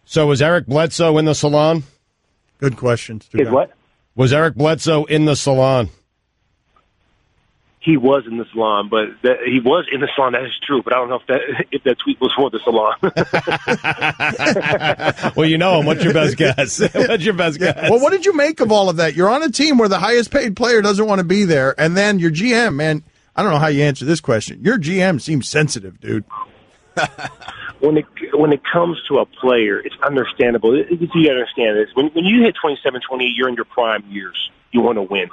So was Eric Bledsoe in the salon? Good question. Is what? Was Eric Bledsoe in the salon? He was in the salon, but he was in the salon. That is true, but I don't know if that tweet was for the salon. Well, you know him. What's your best guess? Well, what did you make of all of that? You're on a team where the highest paid player doesn't want to be there, and then your GM, man, I don't know how you answer this question. Your GM seems sensitive, dude. When it comes to a player, it's understandable. You understand this. When you hit 27, 28, you're in your prime years. You want to win.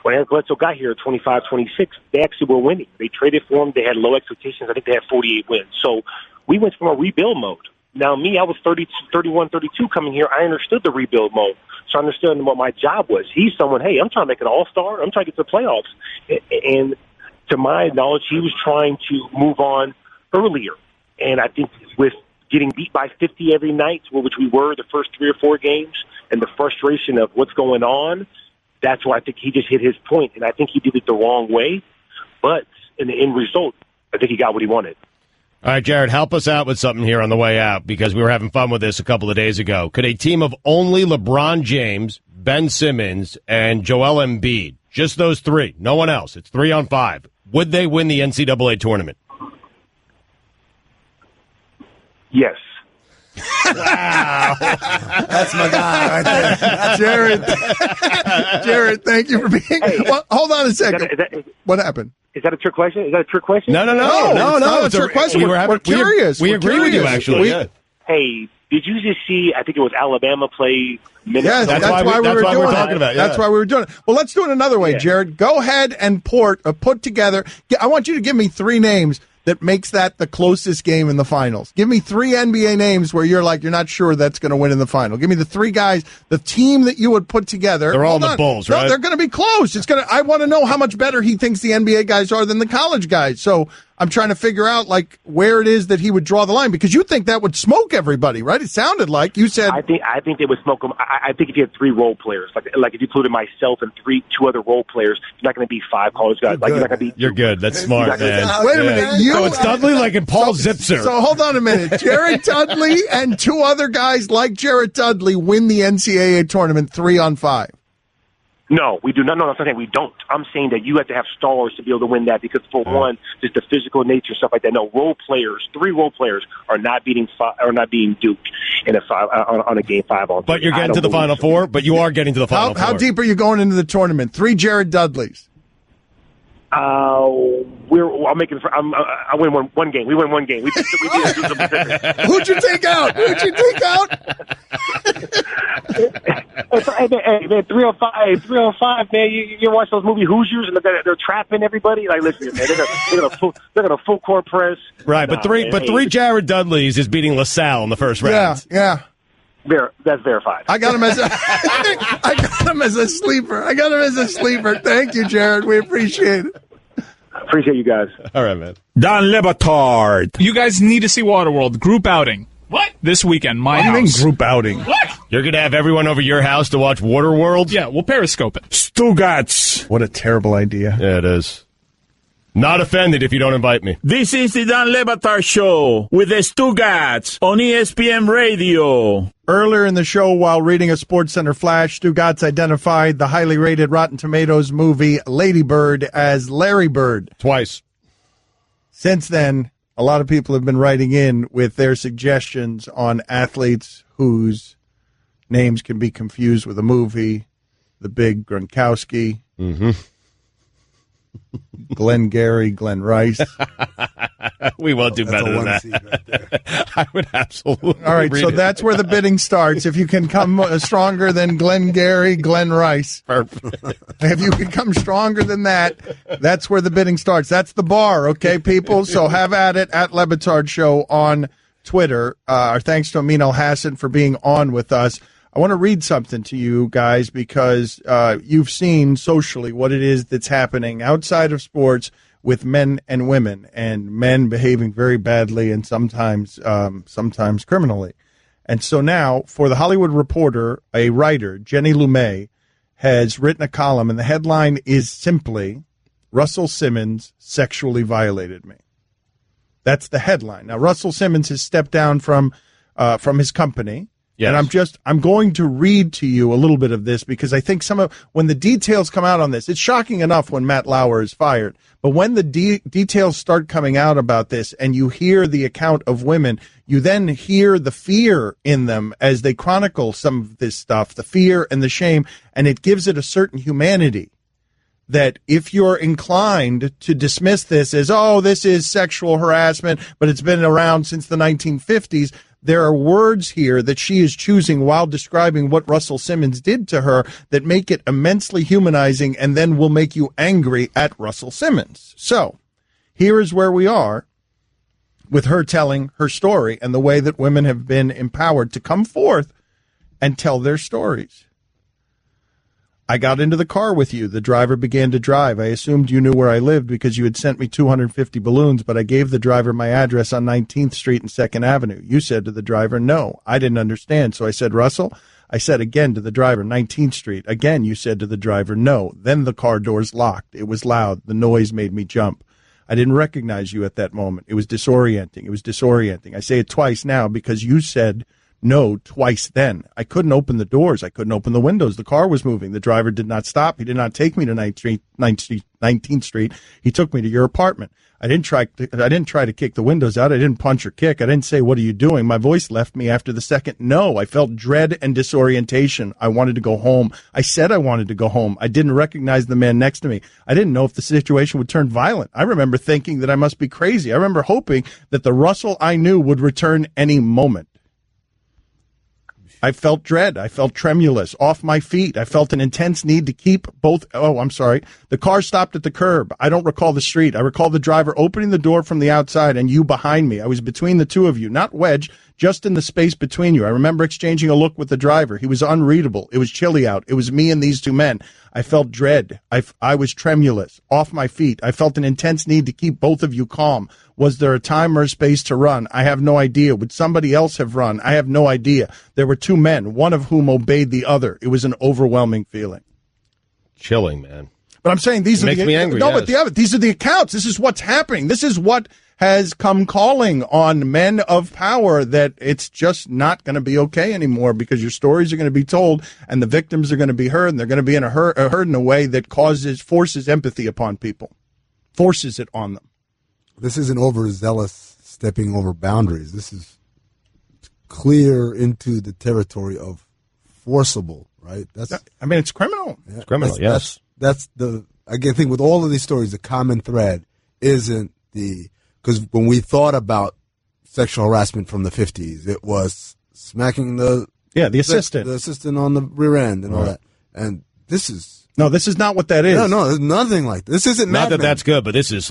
When Eric Bledsoe got here at 25, 26, they actually were winning. They traded for him. They had low expectations. I think they had 48 wins. So we went from a rebuild mode. Now, I was 31, 32 coming here. I understood the rebuild mode. So I understood what my job was. He's someone, hey, I'm trying to make an all-star. I'm trying to get to the playoffs. And to my knowledge, he was trying to move on earlier. And I think with getting beat by 50 every night, which we were the first 3 or 4 games, and the frustration of what's going on, that's why I think he just hit his point. And I think he did it the wrong way. But in the end result, I think he got what he wanted. All right, Jared, help us out with something here on the way out, because we were having fun with this a couple of days ago. Could a team of only LeBron James, Ben Simmons, and Joel Embiid, just those 3, no one else, it's 3-on-5, would they win the NCAA tournament? Yes. Wow. That's my guy right there. Jared, thank you for being... Hey, well, hold on a second. What happened? Is that a trick question? Is that a trick question? No. It's a trick question. We're curious. We agree with you, actually. Hey, did you just see, I think it was Alabama play Minnesota? Yes, that's why we were talking about it. That's why we were doing it. Well, let's do it another way, Jared. Go ahead and put together... I want you to give me 3 names that makes that the closest game in the finals. Give me 3 NBA names where you're not sure that's going to win in the final. Give me the 3 guys, the team that you would put together. They're all in the Bulls, right? No, they're going to be close. I want to know how much better he thinks the NBA guys are than the college guys. So I'm trying to figure out like where it is that he would draw the line, because you think that would smoke everybody, right? It sounded like you said. I think they would smoke them. I think if you had 3 role players, like if you included myself and 2 other role players, you're not going to be 5 college guys. Like you're not going to be. You're good. That's smart, man. Wait a minute. So it's Dudley like in Paul Zipser. So hold on a minute. Jared Dudley and 2 other guys like Jared Dudley win the NCAA tournament 3-on-5. No, we do not. No, I'm saying we don't. I'm saying that you have to have stars to be able to win that because, for one, just the physical nature and stuff like that. No, 3 role players are not beating Duke in on a game 5-on-3. But you're getting to the Final Four. But you are getting to the Final Four. How deep are you going into the tournament? 3 Jared Dudleys. I win one game. We win one game. Who'd you take out? Hey, man, 305, man. You watch those movie Hoosiers and they're trapping everybody. Like, listen, man, they're gonna full court press. Right, but three Jared Dudleys is beating LaSalle in the first round. Yeah. That's verified. I got him as a sleeper. Thank you, Jared. We appreciate it. Appreciate you guys. All right, man. Don Le Batard. You guys need to see Waterworld. Group outing. What? This weekend, my house. What do you mean group outing? What? You're going to have everyone over your house to watch Waterworld? Yeah, we'll Periscope it. Stugotz. What a terrible idea. Yeah, it is. Not offended if you don't invite me. This is the Don Le Batard Show with the Stugotz on ESPN Radio. Earlier in the show, while reading a SportsCenter flash, Stugotz identified the highly rated Rotten Tomatoes movie Lady Bird as Larry Bird. Twice. Since then, a lot of people have been writing in with their suggestions on athletes whose names can be confused with a movie. The Big Gronkowski. Mm-hmm. Glenn Gary, Glenn Rice. We won't do better than that. Right. I would absolutely. All right, so that's where the bidding starts. If you can come stronger than Glenn Gary, Glenn Rice. Perfect. If you can come stronger than that, that's where the bidding starts. That's the bar, okay, people? So have at it at Le Batard Show on Twitter. Our thanks to Amin Elhassan for being on with us. I want to read something to you guys because you've seen socially what it is that's happening outside of sports with men and women, and men behaving very badly and sometimes criminally. And so now, for The Hollywood Reporter, a writer, Jenny Lumet, has written a column, and the headline is simply, Russell Simmons sexually violated me. That's the headline. Now, Russell Simmons has stepped down from his company. Yes. And I'm going to read to you a little bit of this because I think when the details come out on this, it's shocking enough when Matt Lauer is fired. But when the details start coming out about this and you hear the account of women, you then hear the fear in them as they chronicle some of this stuff, the fear and the shame, and it gives it a certain humanity. That if you're inclined to dismiss this as, oh, this is sexual harassment, but it's been around since the 1950s, there are words here that she is choosing while describing what Russell Simmons did to her that make it immensely humanizing and then will make you angry at Russell Simmons. So here is where we are with her telling her story and the way that women have been empowered to come forth and tell their stories. I got into the car with you. The driver began to drive. I assumed you knew where I lived because you had sent me 250 balloons, but I gave the driver my address on 19th Street and 2nd Avenue. You said to the driver, no. I didn't understand. So I said, Russell, I said again to the driver, 19th Street. Again, you said to the driver, no. Then the car doors locked. It was loud. The noise made me jump. I didn't recognize you at that moment. It was disorienting. I say it twice now because you said no twice then. I couldn't open the doors. I couldn't open the windows. The car was moving. The driver did not stop. He did not take me to 19th Street. He took me to your apartment. I didn't try to kick the windows out. I didn't punch or kick. I didn't say, what are you doing? My voice left me after the second no. I felt dread and disorientation. I wanted to go home. I said I wanted to go home. I didn't recognize the man next to me. I didn't know if the situation would turn violent. I remember thinking that I must be crazy. I remember hoping that the Russell I knew would return any moment. I felt dread. I felt tremulous, off my feet. I felt an intense need to keep both. Oh, I'm sorry. The car stopped at the curb. I don't recall the street. I recall the driver opening the door from the outside and you behind me. I was between the two of you, not wedged, just in the space between you. I remember exchanging a look with the driver. He was unreadable. It was chilly out. It was me and these two men. I felt dread. I was tremulous, off my feet. I felt an intense need to keep both of you calm. Was there a time or a space to run? I have no idea. Would somebody else have run? I have no idea. There were two men, one of whom obeyed the other. It was an overwhelming feeling. Chilling, man. But I'm saying these are makes me angry. No, yes. but these are the accounts. This is what's happening. This is what has come calling on men of power, that it's just not going to be okay anymore, because your stories are going to be told and the victims are going to be heard, and they're going to be heard in a way that forces empathy upon people, forces it on them. This isn't overzealous stepping over boundaries. This is clear into the territory of forcible, right? It's criminal. Yeah, it's criminal, yes. That's I think with all of these stories, the common thread isn't because when we thought about sexual harassment from the 50s, it was smacking the assistant on the rear end and all that. And this is not what that is. No, there's nothing like this. Isn't not that that's good, but this is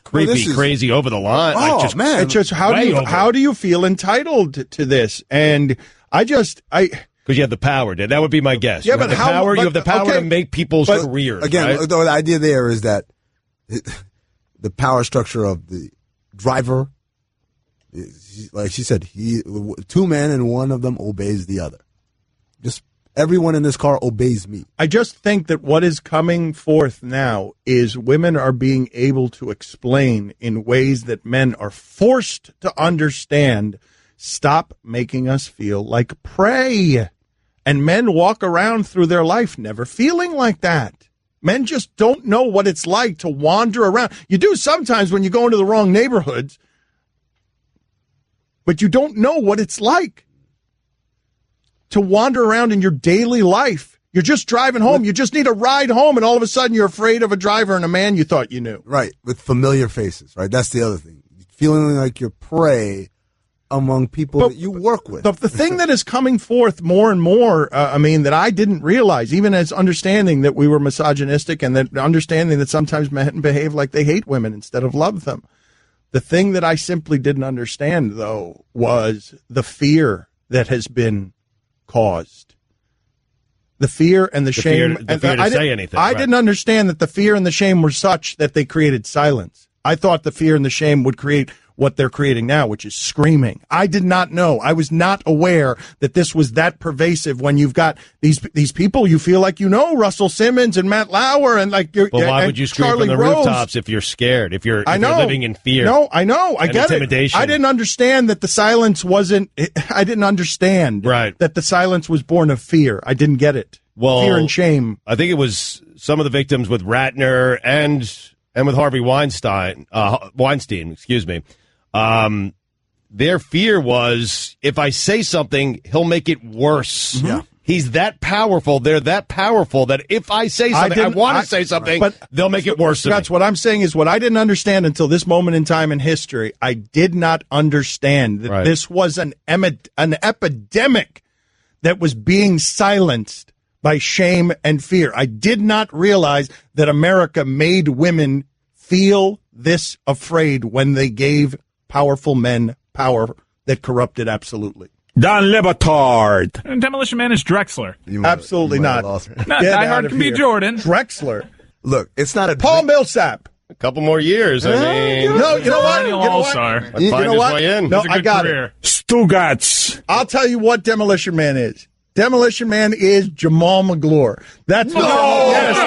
creepy, crazy, over the line. Oh, man, it's just how do you feel entitled to this? And because you have the power. That would be my guess. Yeah, you have the power to make people's careers. Again, right? the idea there is that the power structure of the driver, like she said, two men and one of them obeys the other. Just everyone in this car obeys me. I just think that what is coming forth now is women are being able to explain in ways that men are forced to understand. Stop making us feel like prey. And men walk around through their life never feeling like that. Men just don't know what it's like to wander around. You do sometimes when you go into the wrong neighborhoods, but you don't know what it's like to wander around in your daily life. You're just driving home. You just need a ride home, and all of a sudden you're afraid of a driver and a man you thought you knew. Right, with familiar faces, right? That's the other thing. Feeling like you're prey among people that you work with. The thing that is coming forth more and more, that I didn't realize, even as understanding that we were misogynistic and that understanding that sometimes men behave like they hate women instead of love them. The thing that I simply didn't understand, though, was the fear that has been caused. The fear and the shame. The fear to say anything. I didn't understand that the fear and the shame were such that they created silence. I thought the fear and the shame would create what they're creating now, which is screaming. I did not know. I was not aware that this was that pervasive when you've got these people you feel like you know, Russell Simmons and Matt Lauer and why would you scream Charlie from the Rose. rooftops if you're scared, if you're living in fear? No, I know. I get intimidation. it. I didn't understand that the silence wasn't I didn't understand that the silence was born of fear. I didn't get it. Well, fear and shame. I think it was some of the victims with Ratner and with Harvey Weinstein, excuse me. Their fear was, if I say something, he'll make it worse. Mm-hmm. Yeah. He's that powerful. They're that powerful that if I say something, I want to say something, but they'll make it worse. That's what I'm saying is what I didn't understand until this moment in time in history. I did not understand that this was an epidemic that was being silenced by shame and fear. I did not realize that America made women feel this afraid when they gave powerful men power that corrupted absolutely. Don Le Batard. And Demolition Man is Drexler. Absolutely not. Die Hard can be Jordan. Drexler. Look, it's not a Paul Millsap. A couple more years. I mean, no, you know what? All-star. You know what? No, I got career. it. Stugotz. I'll tell you what Demolition Man is. Demolition Man is Jamal McGlure. That's what. Yes.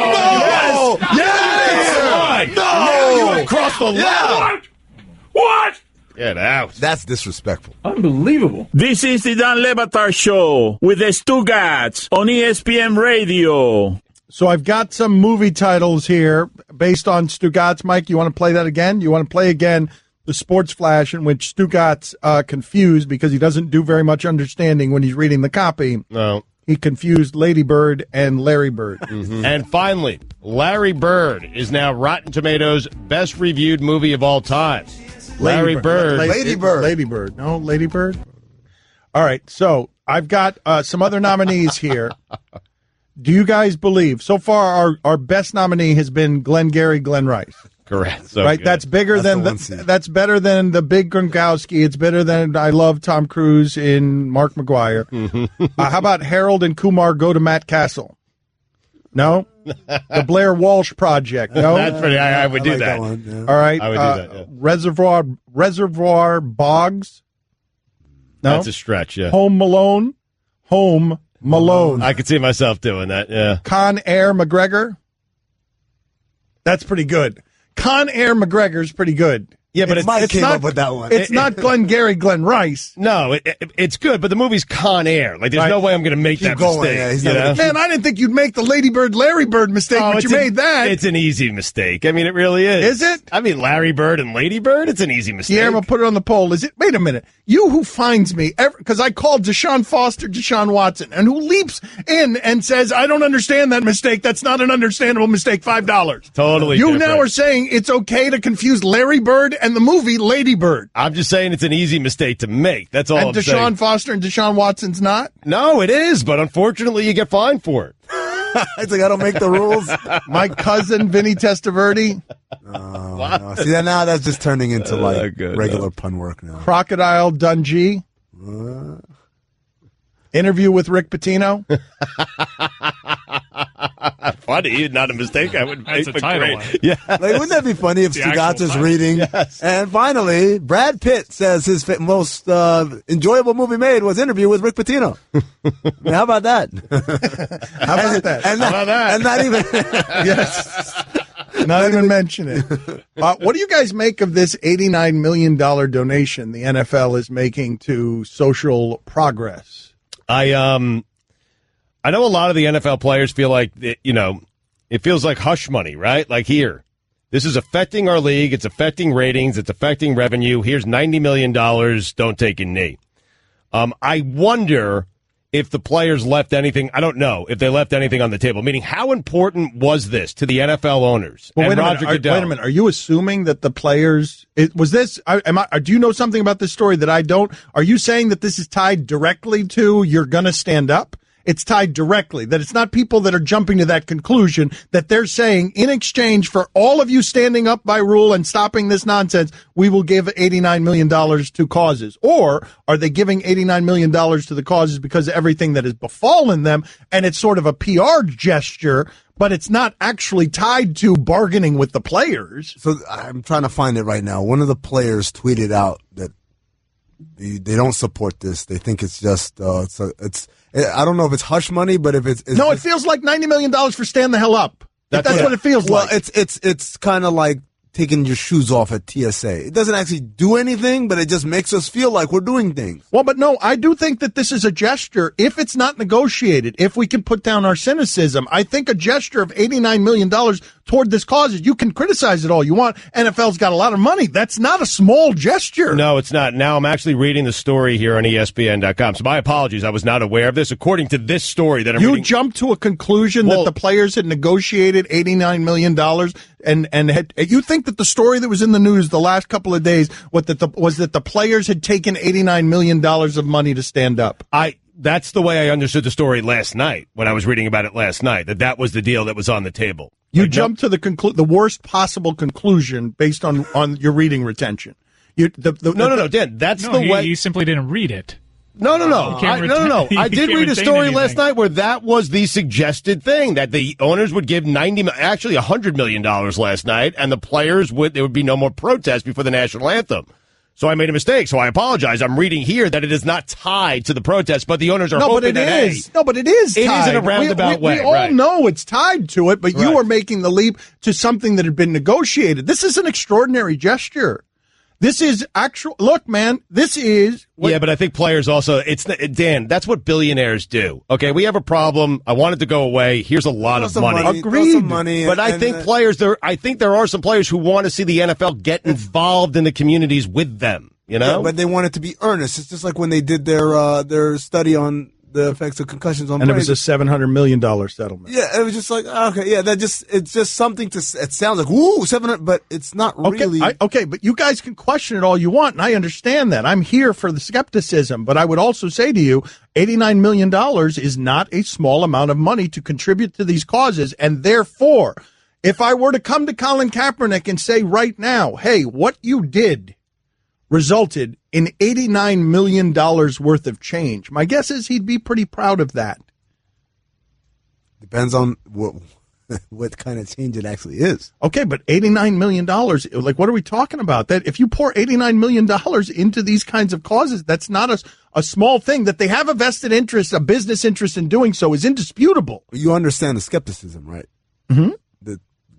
No. You across the line. What? Get out. That's disrespectful. Unbelievable. This is the Dan Le Batard Show with the Stugotz on ESPN Radio. So I've got some movie titles here based on Stugotz. Mike, you want to play that again? You want to play again the sports flash in which Stugotz confused because he doesn't do very much understanding when he's reading the copy. No. He confused Lady Bird and Larry Bird. Mm-hmm. And finally, Larry Bird is now Rotten Tomatoes' best reviewed movie of all time. Larry Bird. Lady Bird. Lady Bird. No, Lady Bird. All right, so I've got some other nominees here. Do you guys believe? So far, our best nominee has been Glengarry Glen Rice. Correct. So right? good. That's bigger that's better than the Big Gronkowski. It's better than I love Tom Cruise in Mark McGuire. How about Harold and Kumar go to Matt Castle? No? The Blair Walsh Project. No? That's pretty. I would do that. One, yeah. All right. I would do that. Yeah. Reservoir Boggs. No? That's a stretch, yeah. Home Malone. I could see myself doing that, yeah. Con Air McGregor. That's pretty good. Con Air McGregor's pretty good. Yeah, but Mike came up with that one. It's not Glengarry Glen Rice. No, it's good, but the movie's Con Air. Like, there's no way I'm going to make that mistake. Man, I didn't think you'd make the Lady Bird, Larry Bird mistake, but you made that. It's an easy mistake. I mean, it really is. Is it? I mean, Larry Bird and Lady Bird, it's an easy mistake. Yeah, I'm going to put it on the poll. Is it? Wait a minute. You who finds me, because I called Deshaun Foster, Deshaun Watson, and who leaps in and says, I don't understand that mistake. That's not an understandable mistake. $5. Totally You different. now are saying it's okay to confuse Larry Bird and the movie Lady Bird. I'm just saying it's an easy mistake to make. That's all And I'm saying. Deshaun Foster and Deshaun Watson's not? No, it is, but unfortunately you get fined for it. It's like I don't make the rules. My cousin, Vinny Testaverde. No. See that now? That's just turning into regular pun work now. Crocodile Dundee. Interview with Rick Pitino. Funny, not a mistake I would make. That's a title. Yeah. Like, wouldn't that be funny if Stugotz is reading? Yes. And finally, Brad Pitt says his most enjoyable movie made was Interview with Rick Pitino. I mean, how about that? How about that? And not even. Yes. Not even mention it. What do you guys make of this $89 million donation the NFL is making to social progress? I know a lot of the NFL players feel like, it feels like hush money, right? Like, here, this is affecting our league. It's affecting ratings. It's affecting revenue. Here's $90 million. Don't take a knee. I wonder if the players left anything. I don't know if they left anything on the table. Meaning, how important was this to the NFL owners? Well, and wait Roger Goodell? wait a minute. Are you assuming that the players was this? Do you know something about this story that I don't? Are you saying that this is tied directly to you're going to stand up? It's tied directly, that it's not people that are jumping to that conclusion, that they're saying in exchange for all of you standing up by rule and stopping this nonsense, we will give $89 million to causes. Or are they giving $89 million to the causes because of everything that has befallen them, and it's sort of a PR gesture, but it's not actually tied to bargaining with the players? So I'm trying to find it right now. One of the players tweeted out that they don't support this. They think it's just I don't know if it's hush money, but if it's no, it feels like $90 million for stand the hell up. That's what it feels like. Well, it's kind of like taking your shoes off at TSA. It doesn't actually do anything, but it just makes us feel like we're doing things. Well, but no, I do think that this is a gesture. If it's not negotiated, if we can put down our cynicism, I think a gesture of $89 million toward this cause, you can criticize it all you want. NFL's got a lot of money. That's not a small gesture. No, it's not. Now I'm actually reading the story here on ESPN.com. So my apologies. I was not aware of this. According to this story that I'm reading. You jumped to a conclusion that the players had negotiated $89 million and you think that the story that was in the news the last couple of days was that the players had taken $89 million of money to stand up? That's the way I understood the story last night when I was reading about it last night, that was the deal that was on the table. You jumped to the worst possible conclusion based on your reading retention. No, Dan. That's the way. You simply didn't read it. No. I did read a story last night where that was the suggested thing, that the owners would give actually $100 million last night, and the players there would be no more protest before the national anthem. So I made a mistake. So I apologize. I'm reading here that it is not tied to the protest, but the owners are hoping that it is. No, but it is tied. It is in a roundabout way. We all know it's tied to it, but you are making the leap to something that had been negotiated. This is an extraordinary gesture. This is actual. Look, man, this is. Yeah, but I think players also. Dan. That's what billionaires do. Okay, we have a problem. I want it to go away. Here's a lot of money. Agreed. But I think players. I think there are some players who want to see the NFL get involved in the communities with them. You know, but they want it to be earnest. It's just like when they did their study on the effects of concussions on and brains. It was a $700 million settlement. Yeah, it was just like, okay, yeah, it's just something it sounds like, ooh, 700, but it's not really. Okay, but you guys can question it all you want, and I understand that. I'm here for the skepticism, but I would also say to you, $89 million is not a small amount of money to contribute to these causes, and therefore, If I were to come to Colin Kaepernick and say right now, hey, what you did resulted in $89 million worth of change, my guess is he'd be pretty proud of that. Depends on what kind of change it actually is. Okay, but $89 million, like, what are we talking about? That if you pour $89 million into these kinds of causes, that's not a small thing. That they have a vested interest, a business interest in doing so is indisputable. You understand the skepticism, right? Mm-hmm.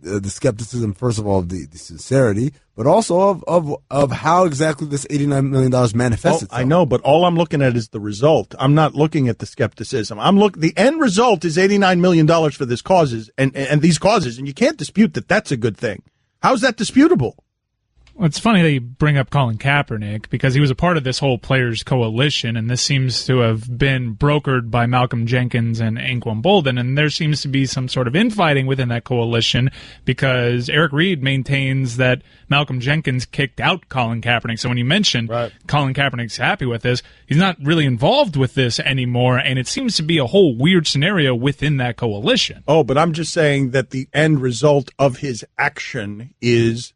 The skepticism, first of all, of the sincerity, but also of how exactly this $89 million manifests itself. I know, but all I'm looking at is the result. I'm not looking at the skepticism. The end result is $89 million for this causes and these causes, and you can't dispute that that's a good thing. How's that disputable? Well, it's funny that you bring up Colin Kaepernick because he was a part of this whole players coalition, and this seems to have been brokered by Malcolm Jenkins and Anquan Boldin, and there seems to be some sort of infighting within that coalition because Eric Reed maintains that Malcolm Jenkins kicked out Colin Kaepernick. So when you mention Colin Kaepernick's happy with this, he's not really involved with this anymore, and it seems to be a whole weird scenario within that coalition. Oh, but I'm just saying that the end result of his action is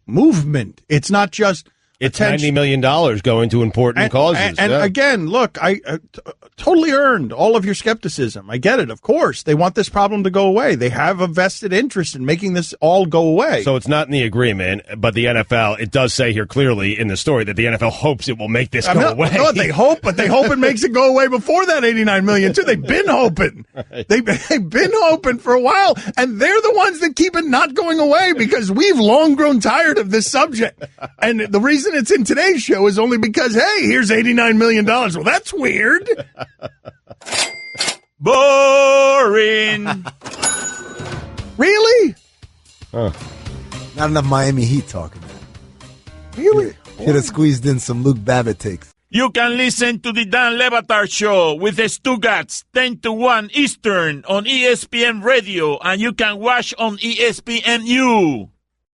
movement. It's not just it's $90 million going to important causes. And again, look, I totally earned all of your skepticism. I get it. Of course, they want this problem to go away. They have a vested interest in making this all go away. So it's not in the agreement, but the NFL, it does say here clearly in the story that the NFL hopes it will make this go away. No, they hope, but they hope it makes it go away before that $89 million too. They've been hoping. Right. They've been hoping for a while, and they're the ones that keep it not going away because we've long grown tired of this subject. And the reason it's in today's show is only because, hey, here's $89 million. Well, that's weird. Boring. Really? Not enough Miami Heat talking. Really? Should have squeezed in some Luke Babbitt takes. You can listen to the Dan Le Batard Show with the Stugotz 10 to 1 Eastern on ESPN Radio, and you can watch on ESPNU.